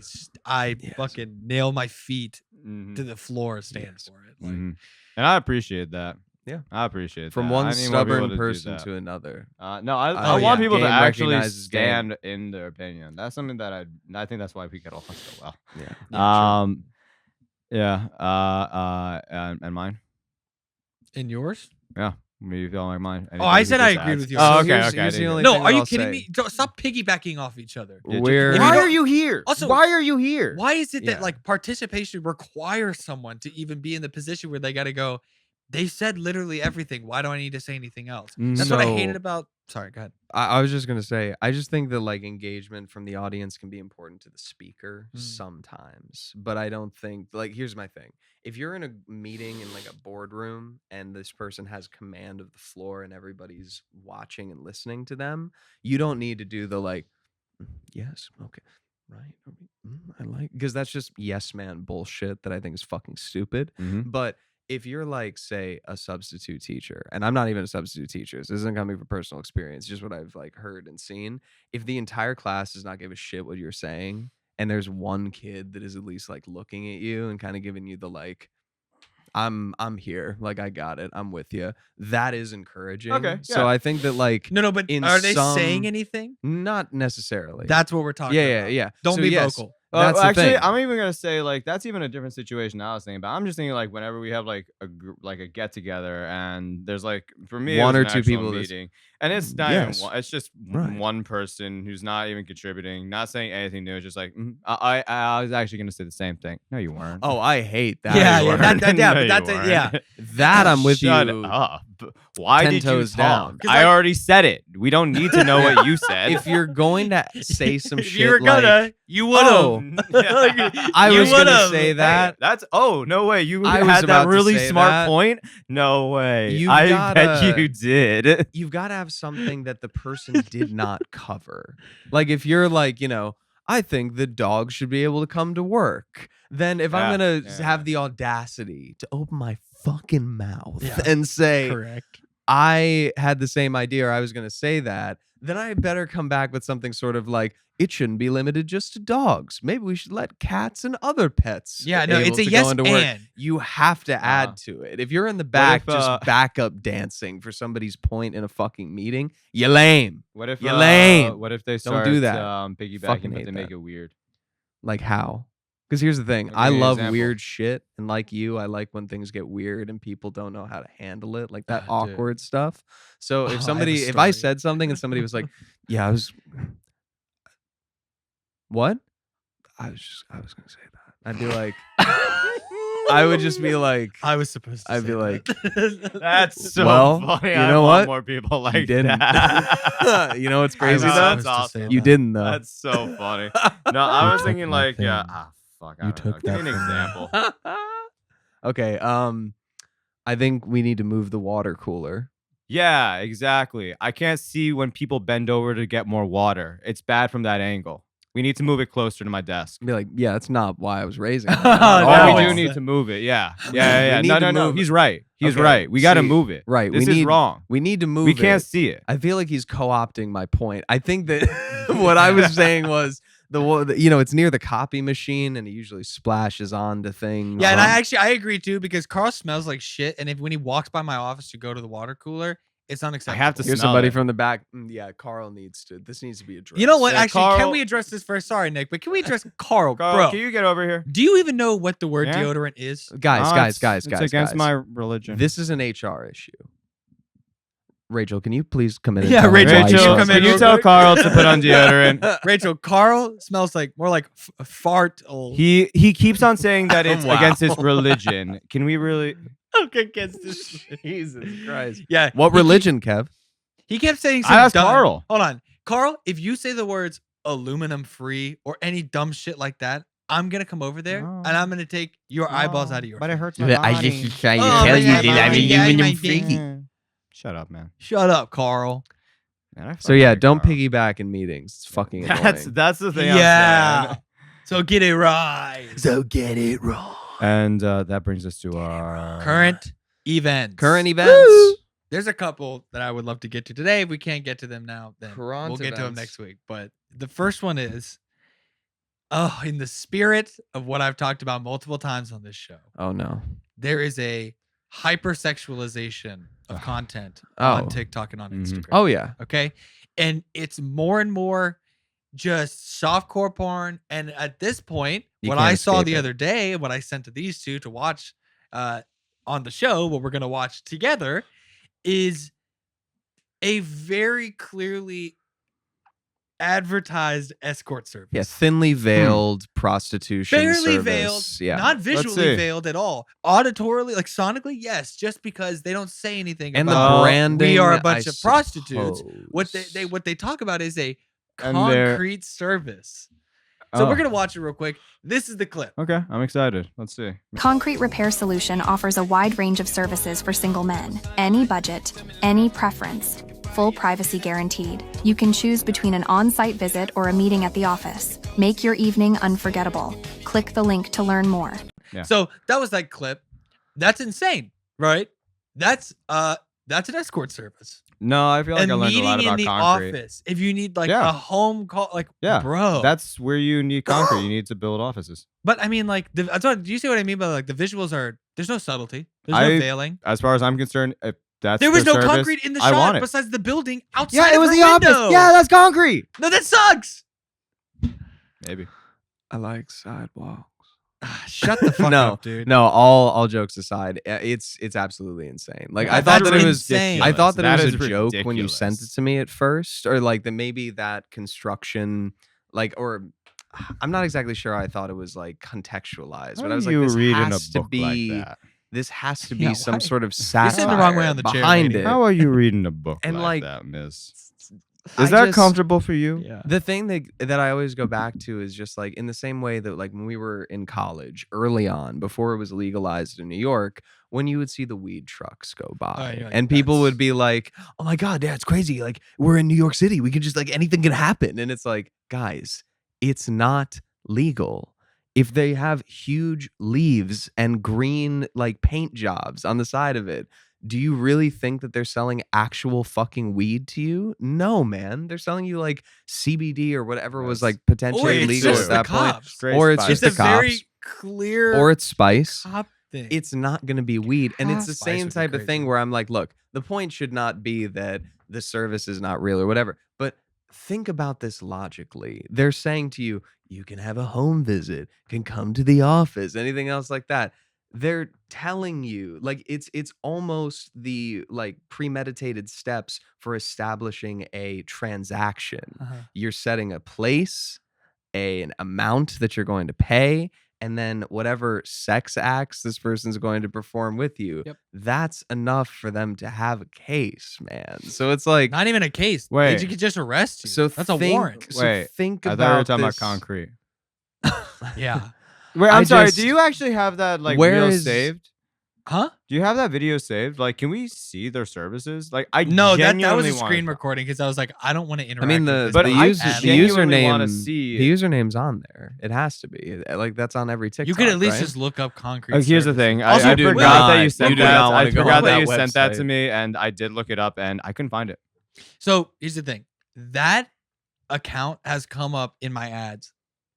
Yes. fucking nail my feet Mhm. to the floor, stand Yes. for it. Like, Mhm. And I appreciate that. Yeah. I appreciate From that. one I need more people stubborn to do person that. to another. No, I Oh, want yeah. people to Game actually recognizes game. stand in their opinion. That's something that I think that's why we get along so well. Yeah. And mine. in yours? Yeah, maybe you feel like mine. Oh, I said I agreed with you. Oh, So okay, here's- okay. here's I the didn't only get it. No, thing are you I'll kidding say. me? Stop piggybacking off each other. We're If you Why don't- are you here? Also, why are you here? Why is it that Yeah. like participation requires someone to even be in the position where they got to go? They said literally everything. Why do I need to say anything else? That's what I hated So- about. Sorry, go ahead. I was just gonna say, I just think that like engagement from the audience can be important to the speaker Mm. sometimes, but I don't think like here's my thing: if you're in a meeting in like a boardroom and this person has command of the floor and everybody's watching and listening to them, you don't need to do the like, yes, okay, right, I like, because that's just yes man bullshit that I think is fucking stupid. Mhm. But if you're like, say, a substitute teacher, and I'm not even a substitute teacher, so this isn't coming from personal experience, just what I've like heard and seen. If the entire class does not give a shit what you're saying, and there's one kid that is at least like looking at you and kind of giving you the like, I'm here, like I got it, I'm with you. That is encouraging. Okay, So yeah. I think that like No, but in are they some- saying anything? not necessarily. That's what we're talking yeah, about. yeah. Don't So be yes, vocal. That's the actually, thing. I'm even gonna say like that's even a different situation I was thinking about. I'm just thinking like whenever we have like a get together and there's like for me it One was or an two actual people that's- meeting and it's not Yes. even one, it's just Right. one person who's not even contributing, not saying anything new. It's just like I was actually gonna say the same thing. No, you weren't. Oh, I hate that. Yeah, You yeah, weren't. that- yeah, No, but you that's it, yeah. weren't. That I'm with Shut you. up. Why 10 did you toes talk? down. 'Cause, I like- already said it. We don't need to know what you said. If you're going to say some If shit, you were gonna, like, you would have. oh, I You was gonna would've. say that. That's no way. You I was had about that to really say smart that. point. No way. You've I gotta- bet you did. You've got to have something that the person did not cover. Like if you're like, I think the dog should be able to come to work. Then if I'm Yeah, gonna yeah. have the audacity to open my fucking mouth Yeah. and say Correct. I had the same idea or I was gonna say that, then I better come back with something sort of like it shouldn't be limited just to dogs. Maybe we should let cats and other pets. Yeah, no, able it's a to yes go into work. and. You have to add to it. If you're in the back if, just backup dancing for somebody's point in a fucking meeting, you lame. What if You're lame. What if they Don't start do that. piggybacking, Fucking but hate they make that. it weird? Like how? Because here's the thing. I'll I give you an love example. weird shit. And like you, I like when things get weird and people don't know how to handle it. Like that Ah, dude. awkward stuff. So Oh, I have if a somebody, if I story. said something and somebody was like, yeah, what? I was gonna say that. I'd be like, I would just be like, I was supposed to. I'd say be like, that. That's so Well, funny. you I know want what? more people you like didn't. that. You know what's I crazy was though? That's supposed to say awesome. You that. didn't though. That's so funny. No, I was took thinking my like, thing. fuck. You I don't know. took Give me that an from me. example. Okay. I think we need to move the water cooler. Yeah, exactly. I can't see when people bend over to get more water. It's bad from that angle. We need to move it closer to my desk. Be like, yeah, that's not why I was raising it. Oh, Oh, no, we do it's- need to move it. Yeah. We Yeah. need No, to no. move it. He's right. He's Okay, right. We got to see, move it. right, we This is need- wrong. We need to move We it. can't see it. I feel like he's co-opting my point. I think that what I was saying was it's near the copy machine, and it usually splashes onto things. Yeah, and I agree too, because Carl smells like shit, and when he walks by my office to go to the water cooler, it's unacceptable. I have to Here's smell somebody it. from the back. Carl this needs to be addressed. You know what? Yeah, Actually, Carl- can we address this first? Sorry, Nick, but can we address Carl, Carl, bro? can you get over here? Do you even know what the word Yeah. deodorant is? Guys. It's against my religion. This is an HR issue. Rachel, can you please come in? Yeah, and tell Rachel, me why can you smell come like in Can you real tell quick? Carl to put on deodorant? Rachel, Carl smells like more like fart. He keeps on saying that it's Wow. against his religion. Can we really? against this shit. Jesus Christ. Yeah. What religion, Kev? He kept saying I some asked dumb. Carl. Hold on, Carl. If you say the words aluminum free or any dumb shit like that, I'm gonna come over there No. and I'm gonna take your eyeballs out of your. But it face. hurts my body. trying to Oh, tell you that I'm aluminum Yeah. Shut up, man. Shut up, Carl. Man, I So fucking yeah, like don't Carl. piggyback in meetings. It's fucking annoying. That's the thing. Yeah. I'm saying. So get it right. So get it wrong. And that brings us to our Current events. Current events. There's a couple that I would love to get to today. If we can't get to them now, then Current we'll get to them events. next week. But the first one is, in the spirit of what I've talked about multiple times on this show, Oh no. there is a hypersexualization of content Oh. on TikTok and on Mhm. Instagram. Oh yeah. Okay. And it's more and more just softcore porn. And at this point, You what can't I saw escape the it. other day, what I sent to these two to watch on the show, what we're going to watch together, is a very clearly advertised escort service. Yeah, thinly veiled prostitution Barely service. veiled, Yeah. not see. visually veiled at all. Auditorily, like sonically, yes, just because they don't say anything And the about branding. we are a bunch I of prostitutes. What suppose. what they talk about is a And they're- concrete service. So Oh. we're gonna watch it real quick. This is the clip. Okay, I'm excited. Let's see. Concrete Repair Solution offers a wide range of services for single men. Any budget, any preference. Full privacy guaranteed. You can choose between an on-site visit or a meeting at the office. Make your evening unforgettable. Click the link to learn more. Yeah. So that was that clip. That's insane, right? That's an escort service. No, I feel like a I learned a lot meeting about in the concrete. office. If you need like Yeah. a home call, like Yeah, bro. That's where you need concrete. You need to build offices. But I mean, like, do you see what I mean by like the visuals are? There's no subtlety. There's no I- veiling. As far as I'm concerned, if that's There was the no service, concrete in the I want shot it. besides the building outside. Yeah, it of was her the window. office. Yeah, that's concrete. No, that sucks. Maybe. I like sidewalks. Shut the fuck No, up, dude. No, all jokes aside, it's absolutely insane. Like I thought That's that it was insane. I thought that, That it was is a joke when you sent it ridiculous. to me at first, or like that maybe that construction, like, or I'm not exactly sure. I thought it was like contextualized, How but I was are like, you this reading a has to book be, like that? this has to be Yeah, some why- sort of You're satire sitting the wrong way on the chair, behind lady. it. How are you reading a book And, like like, that, miss? I Is that just- comfortable for you? Yeah. The thing that I always go back to is just like in the same way that like when we were in college early on, before it was legalized in New York, when you would see the weed trucks go by you're like, and people "That's- would be like, "Oh my God, yeah, it's crazy. Like we're in New York City. We can just like anything can happen." And it's like, guys, it's not legal. If they have huge leaves and green like paint jobs on the side of it, do you really think that they're selling actual fucking weed to you? No, man. They're selling you like CBD or whatever was Yes. like potentially it's legal just at the that point. cops. Straight Or it's spice. just It's the a very cops. clear Or it's spice. cop thing. It's not going to be weed. And it's the Spice same would be type of crazy. thing where I'm like, look, the point should not be that the service is not real or whatever. But think about this logically. They're saying to you, you can have a home visit, can come to the office, anything else like that. They're telling you like it's almost the like premeditated steps for establishing a transaction. Uh-huh. You're setting a place, an amount that you're going to pay, and then whatever sex acts this person's going to perform with you. Yep. That's enough for them to have a case, man. So it's like Not even a case. Wait. They could just arrest you. so That's a think, warrant. So Wait, think I about thought you were talking this. about concrete. Yeah. Wait, I I'm sorry. just- Do you actually have that like Where reel is- saved? Huh? Do you have that video saved? Like, can we see their services? Like, I No, that was genuinely a screen wanna- recording because I was like, I don't want to interact. I mean with But this the I at genuinely all. wanna username see- the username's on there. It has to be. Like that's on every TikTok. You could at least right? just look up concrete. Here's the services. thing. Also, I do forgot not- that you sent you do that. not I wanna go forgot on that that you sent that website. to me, and I did look it up, and I couldn't find it. So here's the thing. That account has come up in my ads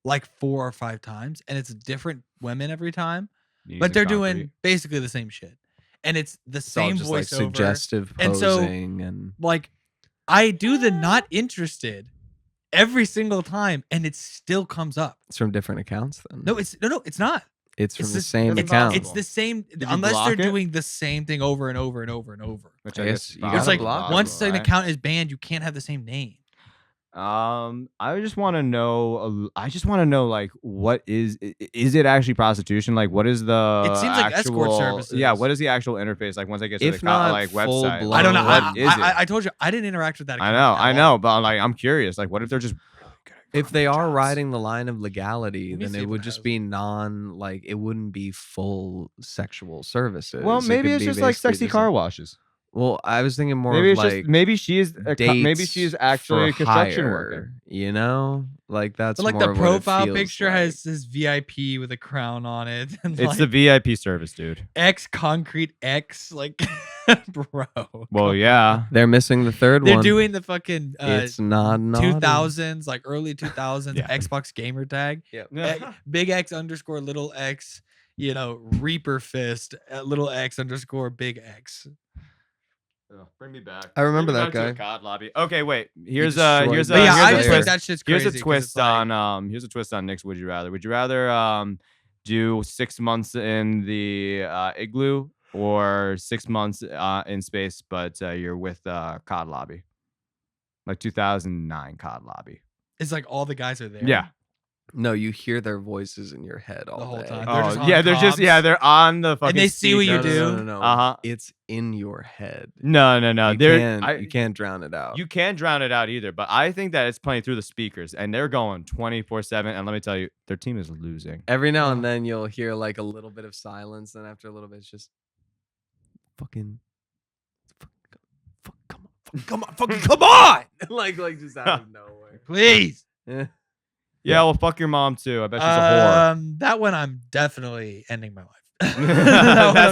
like 4 or 5 times, and it's different women every time, Using but they're concrete. doing basically the same shit, and it's the It's all same just like voiceover. suggestive And so, posing and like, I do the not interested every single time, and it still comes up. it's from different accounts then. No, it's not. It's from It's the the- same it's account. It's the same you unless they're block it? doing the same thing over and over and over and over. Which I I guess guess you is gotta It's like block it, once an right? account is banned, you can't have the same name. I just want to know. I just want to know, like, what is it actually prostitution? Like, what is the? It seems like escort actual- services. Yeah, what is the actual interface? Like, once I get to If the not like website, full-blown- I don't know. What is it? I told you I didn't interact with that. I account know, at I all. know, but like, I'm curious. Like, what if they're just If they are riding the line of legality, Let me then see it if would it just has be like it wouldn't be full sexual services. well, It maybe could it's be just like basically sexy just car like- washes. Well, I was thinking more Maybe of it's like just maybe she is maybe dates she is actually a for construction hire, worker. You know, like that's But like more the of what it profile feels picture like. has this VIP with a crown on it, and It's like the VIP service, dude. X concrete X, like bro. Well, yeah. They're missing the third They're one. doing the fucking It's not 2000s, like early 2000s Yeah. Xbox gamer tag. Yep. Big X underscore little X, Reaper fist, little X underscore big X. Bring me back. I remember Bring me that back to a guy. COD lobby. Okay, wait. Here's destroyed here's the But yeah, here's I a just player. think twist. that shit's Here's crazy. a 'cause twist it's like- on Nick's Would You Rather. Would you rather do 6 months in the igloo or 6 months in space, but you're with COD lobby, like 2009 COD lobby? It's like all the guys are there. Yeah. No, you hear their voices in your head all whole day. time. They're just Oh on yeah, they're just comms. they're on the fucking. they see what you speakers. do. No. Uh-huh. It's in your head. No. You can't drown it out. You can't drown it out either, but I think that it's playing through the speakers, and they're going 24/7. And let me tell you, their team is losing. Every now and then you'll hear like a little bit of silence, and after a little bit, it's just fucking come on, like just out of nowhere. Please. Eh. Yeah, well, fuck your mom too. I bet she's a whore. That one I'm definitely ending my life. That's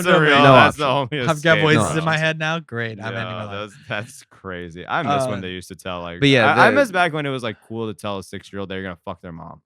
I'm the real. No that's the option. only. I've got escape. voices No in my option. head now. Great. I'm ending my Yeah, life. that's crazy. I miss when they used to tell like. but yeah, I the- miss back when it was like cool to tell a 6-year-old they're gonna fuck their mom.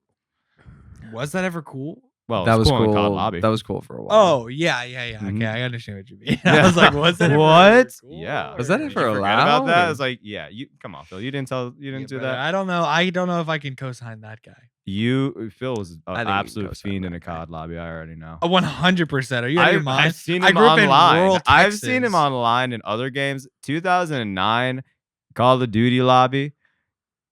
Was that ever cool? Well, That was cool in COD cool. lobby. That was cool for a while. Oh, yeah. Mhm. Okay, I understand what you mean. I was like, was that ever What? cool? Yeah. Was that Or- Did ever you forget about that? allowed? It's like, yeah, you come on, Phil. You didn't Yeah, do brother, that. I don't know. I don't know if I can co-sign that guy. Phil was an I think you can absolute co-sign fiend in that a guy. COD lobby. I already know. 100%. Are you out of your mind? I've seen I him grew up in online. rural I've seen him Texas. online in other games. 2009 Call of Duty lobby.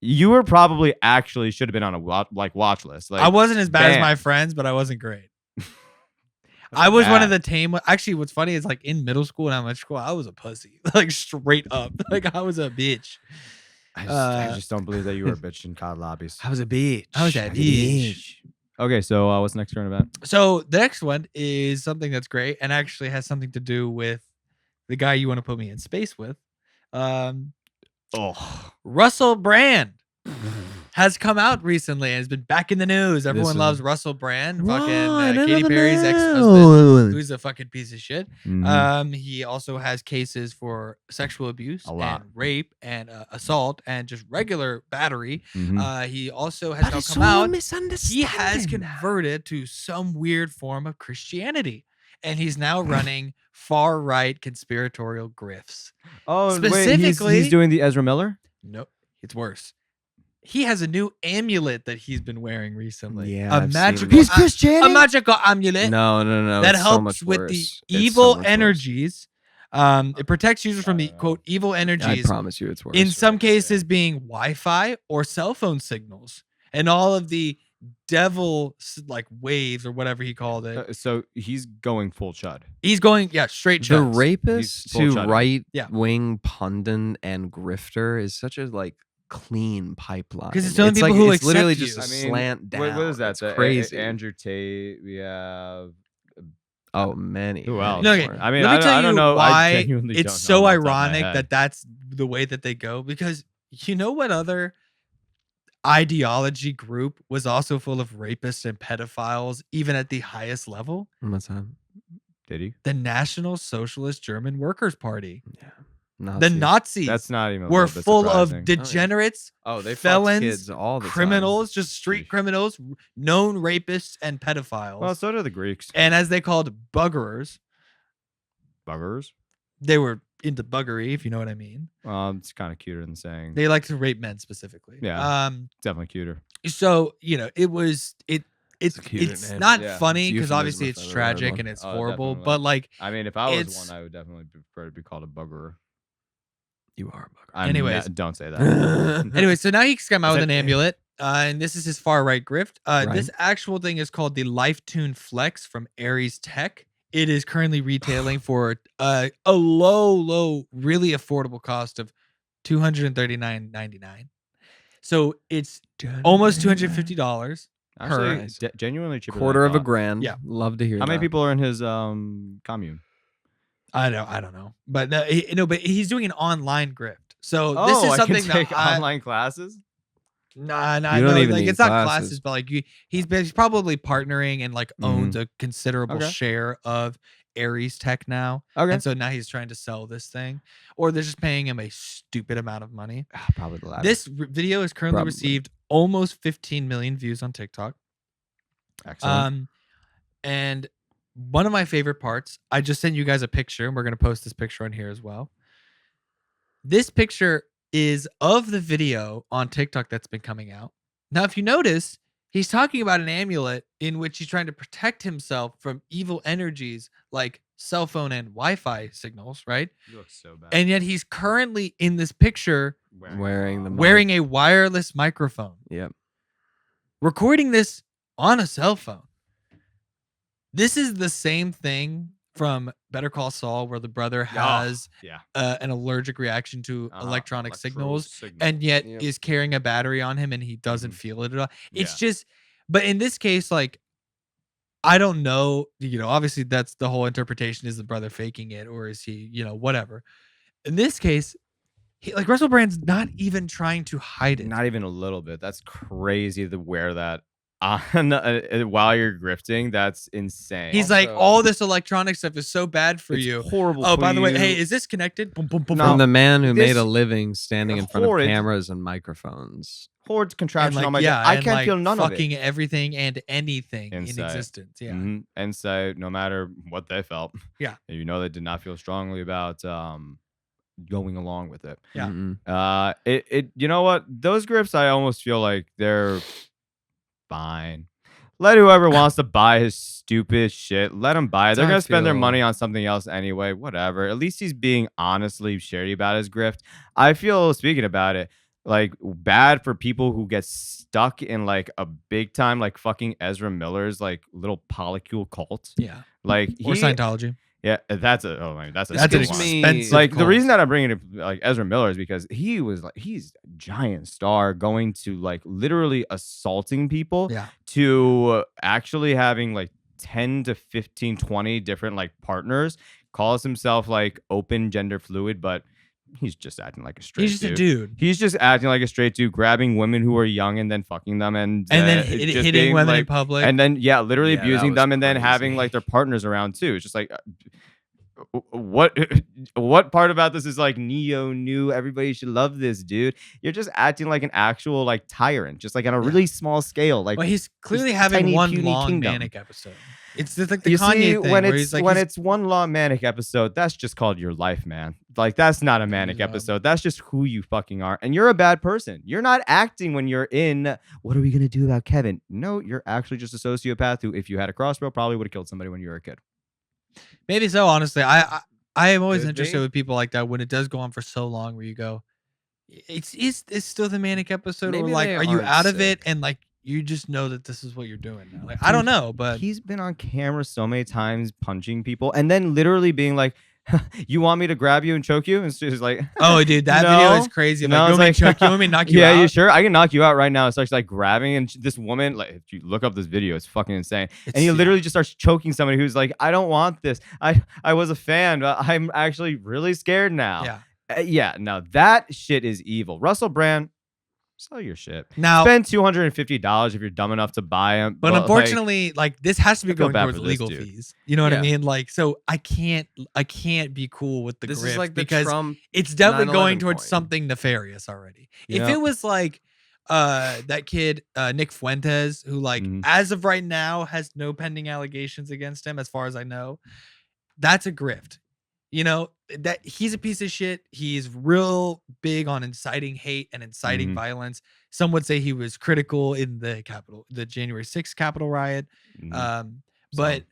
You were probably actually should have been on a watch list. Like I wasn't as bad as bam. my friends, but I wasn't great. I was one of bad. the tame. Actually, what's funny is like in middle school and elementary school, I was a pussy, like straight up. Like I was a bitch. I just don't believe that you were a bitch in COD lobbies. I was a bitch. I was a bitch. Okay, so what's next turn event? So the next one is something that's great and actually has something to do with the guy you want to put me in space with. Russel Brand has come out recently and has been back in the news. Everyone is- loves Russell Brand, fucking Katy Perry's ex-husband, who's a fucking piece of shit. Mhm. He also has cases for sexual abuse A lot. and rape and assault and just regular battery. Mhm. He also has now come out. He has converted to some weird form of Christianity, and he's now running far right conspiratorial grifts. Oh, wait, specifically- he's doing the Ezra Miller. Nope, it's worse. He has a new amulet that he's been wearing recently. Yeah, a I've seen magical, it. a magical amulet No. that it's so helps much with worse. the It's so evil much worse. energies. It protects users from the quote evil I energies. promise you, it's worse. In some cases, being Wi-Fi or cell phone signals, and all of the devil like waves or whatever he called it. So he's going full chud. He's going straight. The chuds. rapist full to shutting. right Yeah. wing pundit and grifter is such a like clean pipeline. 'Cause it's the only people like, who it's literally accept just you. a slant down. What is that? It's The crazy. Andrew Tate. We have. Oh, many. Who many else? No, okay. more. I mean, Let me I tell don't you know. I why genuinely it's don't know so off the top of my ironic head. that that's the way that they go, because you know what other ideology group was also full of rapists and pedophiles even at the highest level? What's that? Did he? The National Socialist German Workers' Party. Yeah. The Nazis That's not even a were little bit full of surprising. degenerates, Oh, they fucked felons, kids all the criminals, just street Sheesh. criminals, known rapists and pedophiles. Well, so do the Greeks. And as they called buggerers, Buggers. they were into buggery, if you know what I mean. It's kind of cuter than saying. They like to rape men specifically. Yeah. Definitely cuter. So it's cuter name. not Yeah. funny It's because euphemism obviously if it's I've ever heard tragic one. and it's Oh, horrible. definitely. But like, I mean, if I was It's- one, I would definitely prefer to be called a buggerer. You are a bugger. Anyways. Don't say that. anyway, so now he's come out with Is an that- amulet, and this is his far right grift. This Right. actual thing is called the Lifetune Flex from Aries Tech. It is currently retailing for a low, really affordable cost of $239.99. So it's almost $250. Actually, Nice. genuinely cheaper. quarter than I of a thought. grand. Yeah. Love to hear. How many that. people are in his commune? I don't know, but but he's doing an online grift. So this is I something can take that online classes. Nah, You no, don't even like need it's not classes. classes, but like he's probably partnering and like owns a considerable Okay. share of Aries Tech now, Okay. and so now he's trying to sell this thing, or they're just paying him a stupid amount of money. Probably the latter. This video has currently Probably. received almost 15 million views on TikTok. Excellent. And one of my favorite parts, I just sent you guys a picture, and we're gonna post this picture on here as well. This picture is of the video on TikTok that's been coming out. Now, if you notice, he's talking about an amulet in which he's trying to protect himself from evil energies like cell phone and Wi-Fi signals, right? You look so bad. And yet he's currently in this picture Wearing the mic. wearing a wireless microphone, Yep. recording this on a cell phone. This is the same thing from Better Call Saul, where the brother has yeah. an allergic reaction to electronic signals, signals. and yet Yep. is carrying a battery on him and he doesn't Mhm. feel it at all. It's Yeah. just, but in this case, like, I don't know, obviously that's the whole interpretation, is the brother faking it or is he, whatever. In this case, like Russell Brand's not even trying to hide it. Not even a little bit. That's crazy to wear that on while you're grifting. That's insane. He's like, Also- all this electronic stuff is so bad for It's you. horrible. Oh, for by the way, you. hey, is this connected? Boom, boom, boom, No. From boom. the man who made This- a living standing in front of horrid. cameras and microphones. horrid And contraption on my yeah, I and can't like feel none of fucking it. everything and anything in Inside. existence. Yeah. Mhm. And so no matter what they felt, Yeah. they did not feel strongly about going along with it. Yeah. Mm-mm. It you know what? Those grifts, I almost feel like they're fine. Let whoever wants to buy his stupid shit, let him buy it. They're I gonna spend their feel- money on something else anyway. Whatever. At least he's being honestly shady about his grift. I feel, speaking about it, like bad for people who get stuck in like a big time like fucking Ezra Miller's like little polycule cult. Yeah. Like Or he- Scientology. Yeah, that's a that's a That's an good one. expensive Like the cult. reason that I'm bringing it like Ezra Miller is because he's a giant star going to like literally assaulting people Yeah. to actually having like 10 to 15, 20 different like partners, calls himself like open gender fluid, but he's just acting like a straight He's just a dude. He's just acting like a straight dude, grabbing women who are young and then fucking them and And then just hitting being, women in like, public. and then literally Yeah, that abusing was them and then having crazy. like their partners around too. It's just like what part about this is like neo new everybody should love this, dude? You're just acting like an actual like tyrant, just like on a really small scale. Like well, he's clearly this having tiny, one puny long kingdom. manic episode. It's just like the you Kanye see, thing when where it's he's like, when he's- it's one long manic episode, that's just called your life, man. Like that's not a manic Yeah. episode. That's just who you fucking are, and you're a bad person. You're not acting when you're in. What are we gonna do about Kevin? No, you're actually just a sociopath who, if you had a crossbow, probably would have killed somebody when you were a kid. maybe so. Honestly, I am always Could interested be. with people like that when it does go on for so long, where you go, it's still the manic episode, or Maybe like, they are you aren't out of it sick. and like you just know that this is what you're doing now? Like I don't know, but He's been on camera so many times punching people, and then literally being like, "You want me to grab you and choke you?" And she's like, oh, dude, that video is No. crazy. No, Like, you it's want me to like- choke you? You want me to knock you "Yeah, out? you sure? I can knock you out right now." It's like grabbing, and this woman, like, if you look up this video, it's fucking insane. And he It's- literally just starts choking somebody who's like, "I don't want this. I was a fan, but I'm actually really scared now." Yeah. Yeah, no, that shit is evil. Russell Brand, Sell your shit. Now, Spend $250 if you're dumb enough to buy them. but unfortunately, like this has to be I feel going bad towards for this legal dude. fees. You know what I Yeah. mean? Like, so I can't be cool with the This grift is like the because Trump. it's definitely 9/11 going towards coin. something nefarious already. If Yeah. it was like that kid Nick Fuentes, who like Mhm. as of right now has no pending allegations against him, as far as I know, that's a grift. You know, that he's a piece of shit. He's real big on inciting hate and inciting Mhm. violence. Some would say he was critical in the January 6th Capitol riot. Mhm. But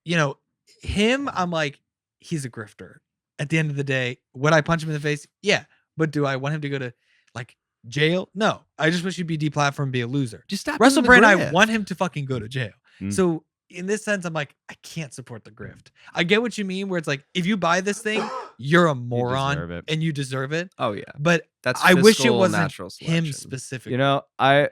you know, him, I'm like, he's a grifter. At the end of the day, would I punch him in the face? Yeah. But do I want him to go to like jail? No. I just wish he'd be deplatformed and be a loser. Just stop. Russell doing the Brand, I grift. want him to fucking go to jail. Mm. So in this sense, I'm like, I can't support the grift. I get what you mean, where it's like, if you buy this thing, you're a moron deserve it. and you deserve it. Oh yeah, But that's. I wish it fiscal wasn't natural him selection. specifically. You know, I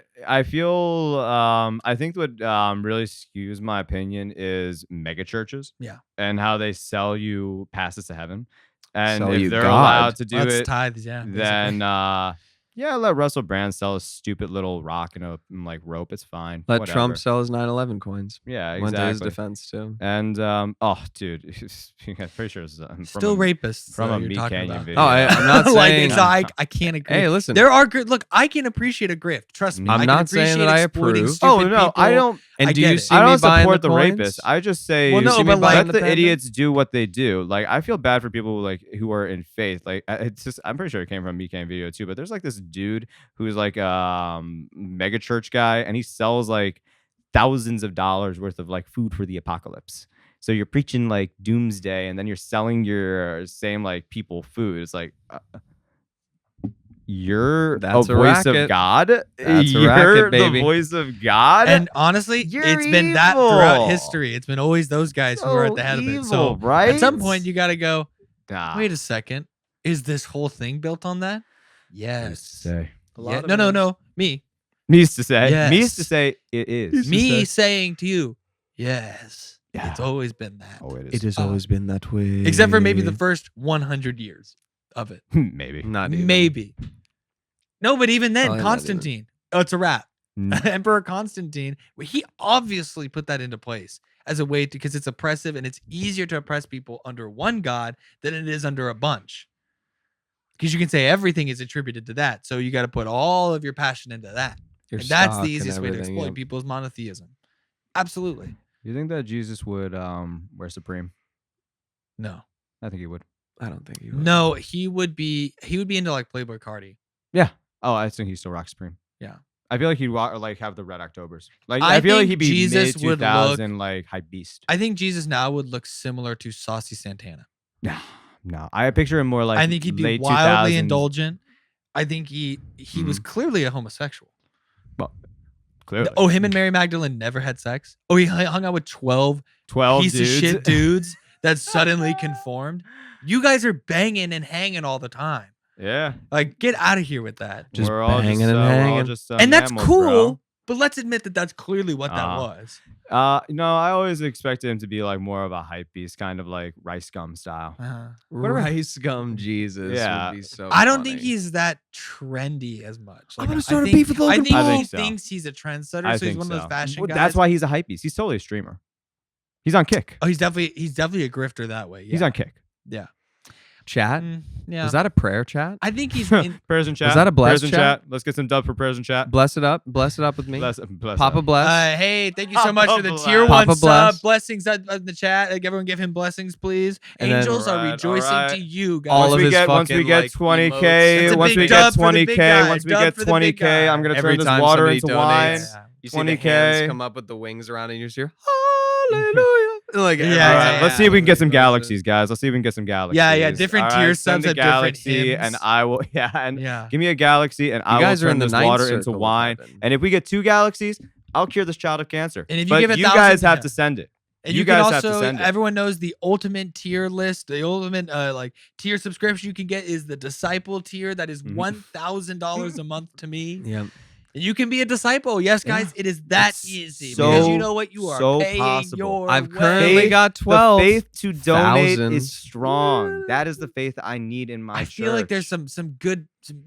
feel I think what really skews my opinion is mega churches. Yeah. And how they sell you passes to heaven. And Sell if you they're God. allowed to do That's it, tithes, yeah. then yeah, let Russell Brand sell a stupid little rock and a like rope. It's fine. Let Whatever. Trump sell his 9/11 coins. Yeah, Went to his exactly. defense too. And oh, dude, I'm pretty sure it's from still rapists. from a you're Meat talking Canyon about. video. Oh, I'm not like, saying. I can't agree. Hey, listen. There are good. Look, I can appreciate a grift. Trust me. I'm I can not saying that appreciate I exploiting approve. Oh stupid no, I people. don't. And I do get you it. see I me don't buying support the the coins? rapists. I just say, Well, no, see me but, like, buying let the the pendant? idiots do what they do. Like, I feel bad for people who are in faith. Like, it's just, I'm pretty sure it came from Meat Canyon video too. But there's like this dude who's like mega church guy, and he sells like thousands of dollars worth of like food for the apocalypse. So you're preaching like doomsday, and then you're selling your same like people food. It's like. You're That's a a voice racket. of God. That's a You're racket, baby. the voice of God. And honestly, You're it's been that throughout evil. history. It's been always those guys who are at the head of it. So evil, right? at some point, you got to go, Nah. wait a second. Is this whole thing built on that? Yes. say. Yeah. No. Me. Means to say. Yes. Means to say it is. Me saying to you, yes. Yeah. It's always been that. Oh, it It has Uh, always been that way. Except for maybe the first 100 years of it. Maybe. Not even. Maybe. No, but even then, Probably not Constantine. Oh, it's a wrap. Mm. Emperor Constantine. He obviously put that into place as a way to, because it's oppressive and it's easier to oppress people under one god than it is under a bunch. Because you can say everything is attributed to that. So you got to put all of your passion into that. Your And that's stock the and easiest way to everything, exploit yep. people's monotheism. Absolutely. You think that Jesus would wear Supreme? No. I think he would. I don't think he would. No, he would be into like Playboy Cardi. Yeah. Oh, I think he still rocks Supreme. Yeah. I feel like he'd like have the Red Octobers. Like I I feel like think he'd be Jesus mid would 2000 like hype beast. I think Jesus now would look similar to Saucy Santana. No, I picture him more like I think he'd be late wildly 2000s. indulgent. I think he was clearly a homosexual. Clearly. Oh, him and Mary Magdalene never had sex. Oh, he hung out with 12 12 piece dudes. of shit dudes that suddenly conformed. You guys are banging and hanging all the time. Yeah. Like, get out of here with that. Just We're all banging just, and we're all hanging. just, And that's mammals, cool, bro. but let's admit that that's clearly what that was. No, I always expected him to be like more of a hype beast, kind of like Rice Gum style. Rice gum Jesus. Yeah. Would be so I don't think funny. he's that trendy as much. I'm Like, gonna I start a think- beef with Logan I think Paul. I he think so. thinks he's a trendsetter, I so he's think one of those so. fashion Well, guys. that's why he's a hype beast. He's totally a streamer. He's on Kick. Oh, he's definitely a grifter that way. Yeah. He's on Kick. Yeah. Chat. Yeah. Was that a prayer chat? I think he's in, Prayers in chat. that a blessed Prayers in chat? Let's get some dub for prayers in chat. Bless it up. Bless it up with me. Bless Papa up. bless. hey, thank you so much for the Papa tier bless. 1 Papa sub. bless. Blessings in the chat. Like, everyone give him blessings, please. And then- Angels are Alright, rejoicing alright. to you, guys. All Once of we his get fucking, 20k, That's a once big we dub get for the big 20k, guy. once we Dub get for the big 20k, guy. I'm gonna Every turn this time water somebody into wine. donates, Yeah. you see the 20K. hands come up with the wings around, and you just hear hallelujah. Like, Yeah, every yeah, All right, time yeah. let's see if we can get some somebody does it. galaxies, guys. Let's see if we can get some galaxies. Yeah, different All tier right, send subs a have different galaxy, hymns. and I will. Yeah, and Yeah. give me a galaxy, and I will guys are turn in the this ninth water circle into of wine. heaven. And if we get 2 galaxies, I'll cure this child of cancer. And if you But give 1,000 guys have yeah. to send it. And You you, can guys have to also, send it. everyone knows the ultimate tier list, the ultimate like tier subscription you can get is the disciple tier. That is Mhm. $1,000 a month to me. Yep. You can be a disciple. Yes, guys, it is that It's easy. so- because you know what? You are so paying possible. your I've way. currently got The 12. faith to donate 1,000. is strong. That is the faith I need in my I church. feel like there's some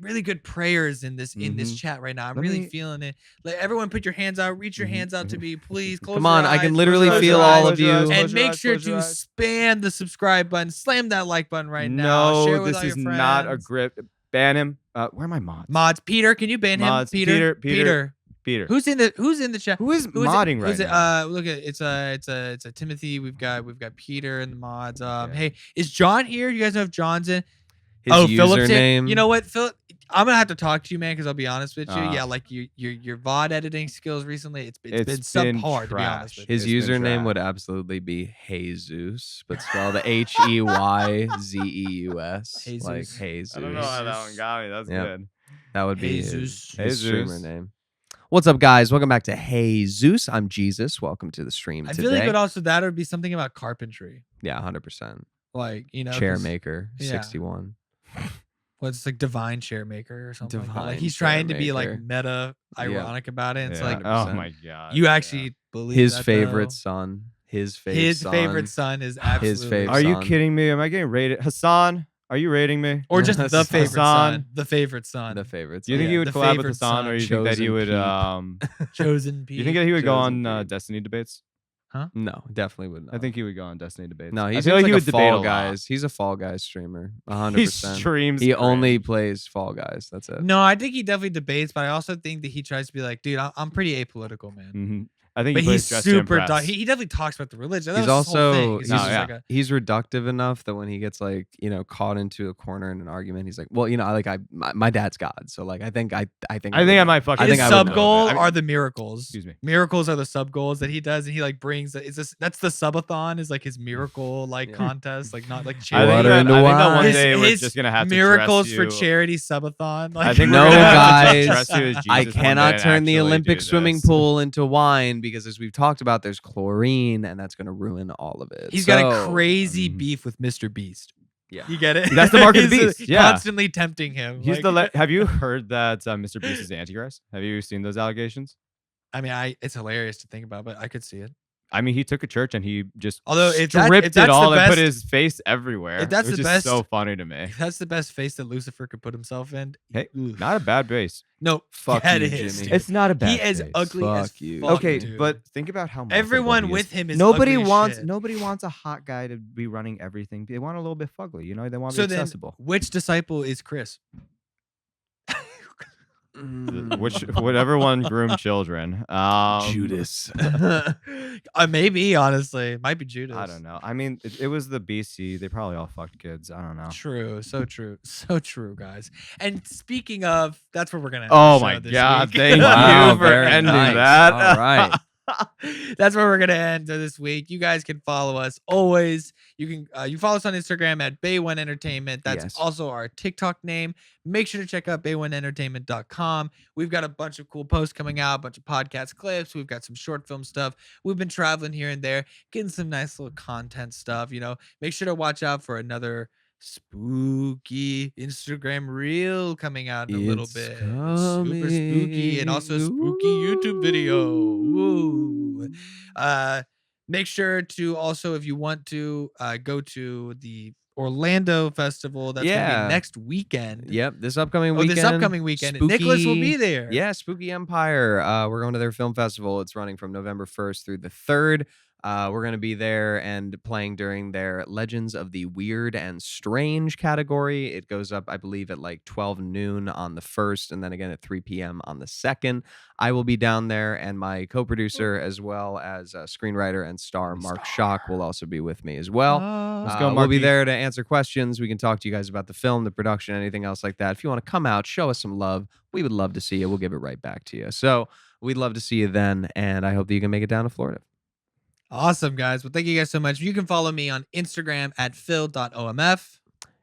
really good prayers in this Mhm. chat right now. I'm Let really me- feeling it. Like everyone, put your hands out. Reach your hands out to me, please. Close Come your on, I eyes, can close literally your eyes, feel close your all eyes, of you. and make sure to spam the subscribe button. Slam that like button right now. No, Share with this all is your not a friends. grip. Ban him. Where are my mods? Mods, Peter, can you ban Mods, him? Peter. Peter. Who's in the chat? Who is Who is modding it? right Who's it? now? Look at it's a Timothy. We've got Peter in the mods. Okay. Hey, is John here? You guys know if John's in? His Philip's here. username. You know what, Philip? I'm gonna have to talk to you, man, because I'll be honest with you. Uh, Yeah, like your VOD editing skills recently, it's been been subpar, to be honest with you. His It's been username trash. would absolutely be Jesus, but spelled Heyzeus. Like Jesus. Jesus. I don't know how that one got me. That's Yep. good. That would be Jesus. his streamer Jesus. name. What's up, guys? Welcome back to Hey Zeus. I'm Jesus. Welcome to the stream I today. feel like it also that would be something about carpentry, Yeah, 100%. like Chair 'cause- maker, yeah. 61. Well, it's like divine chair maker or something. Like that. Like Divine he's trying to chair be like maker. meta ironic about it. It's Yeah. like oh 100%. my god. you yeah. actually believe His that, favorite though. son. His His favorite son is absolutely favorite Are you son. kidding me? Am I getting rated? Hassan, are you rating me? or just the Hassan. favorite son. The favorite son. The favorite Do you son. think he would the collab with favorite Hassan, or you think that he Chosen would? peep. chosen Do you think that he would go Chosen on peep. Destiny debates? No, definitely would not. I think he would go on Destiny debates. No, I he's feel like he would debate a Fall lot. Guys. He's a Fall Guys streamer. 100%. He streams. He only cringe. plays Fall Guys. That's it. No, I think he definitely debates, but I also think that he tries to be like, dude, I'm pretty apolitical, man. Mhm. I think But he plays he's dressed to super. impress. He definitely talks about the religion. That He's was his whole thing. also It's No, just yeah. like a- he's reductive enough that when he gets like caught into a corner in an argument, he's like, well, my dad's God, so like I think I might fucking. I his think I would sub know goal that. I mean, are the miracles. Excuse me. Miracles are the sub goals that he does, and he like brings. That's the subathon is like his miracle Yeah. contest, like not like I charity. think Water that, into I think that wine. one His- day we're his just gonna have to miracles dress for you. charity subathon. Like, I think No, we're gonna have to guys, dress you as Jesus I one cannot day and turn the actually Olympic do swimming this. pool into wine because, as we've talked about, there's chlorine, and that's going to ruin all of it. he's got a So, crazy Mhm. beef with Mr. Beast. Yeah. You get it? That's the mark of the He's, beast, yeah. Constantly tempting him. He's like- have you heard that Mr. Beast is the Antichrist? Have you seen those allegations? I mean, it's hilarious to think about, but I could see it. I mean, he took a church and he just Although if that- stripped if that's it the all and put best- his face everywhere. if that's the which best- is so funny to me. If that's the best face that Lucifer could put himself in. Hey, oof. not a bad base. No, Fuck yeah, you, it is, Jimmy. dude. It's not a bad. He is face. ugly as Fuck you. fuck, Okay, dude. but think about how marketable everyone he is. with him is nobody ugly as wants shit. nobody wants a hot guy to be running everything. They want a little bit fugly, They want to So be then, accessible. which disciple is Chris? Whatever one groomed children. Judas. Maybe honestly, might be Judas. I don't know. I mean, it was the BC. They probably all fucked kids. I don't know. True, so true, guys. And speaking of, that's where we're gonna. End Oh the my show this God! week. Thank Wow, you for very ending nice. that. All right. That's where we're gonna end this week. You guys can follow us always. You can you follow us on Instagram at Bay1 Entertainment. That's Yes. also our TikTok name. Make sure to check out bay1entertainment.com. We've got a bunch of cool posts coming out, a bunch of podcast clips. We've got some short film stuff. We've been traveling here and there, getting some nice little content stuff. Make sure to watch out for another spooky Instagram reel coming out in a little It's bit. Super spooky, and also a spooky YouTube video. Woo. Make sure to also, if you want to, go to the Orlando Festival. That's gonna Yeah. be next weekend. Yep, this upcoming Oh, weekend. this upcoming weekend. Nicholas will be there. Yeah, Spooky Empire. We're going to their film festival. It's running from November 1st through the 3rd. We're going to be there and playing during their Legends of the Weird and Strange category. It goes up, I believe, at like 12 noon on the 1st and then again at 3 p.m. on the 2nd. I will be down there, and my co-producer as well as screenwriter and star Mark Schock will also be with me as well. Let's go, We'll be Marky. there to answer questions. We can talk to you guys about the film, the production, anything else like that. If you want to come out, show us some love. We would love to see you. We'll give it right back to you. So we'd love to see you then, and I hope that you can make it down to Florida. Awesome, guys. Well, thank you guys so much. You can follow me on Instagram at phil.omf.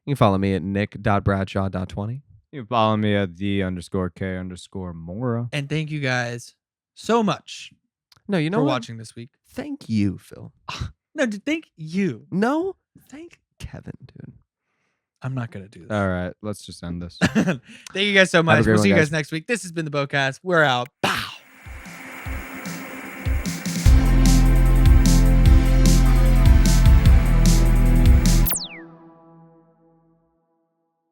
You can follow me at nick.bradshaw.20. You can follow me at _K_Mora. And thank you guys so much No, you know for what? watching this week. Thank you, Phil. No, thank you. No, thank Kevin, dude. I'm not gonna do that. All right, let's just end this. Thank you guys so a much. great We'll one, see you guys. guys next week. This has been the BOE Podcast. We're out.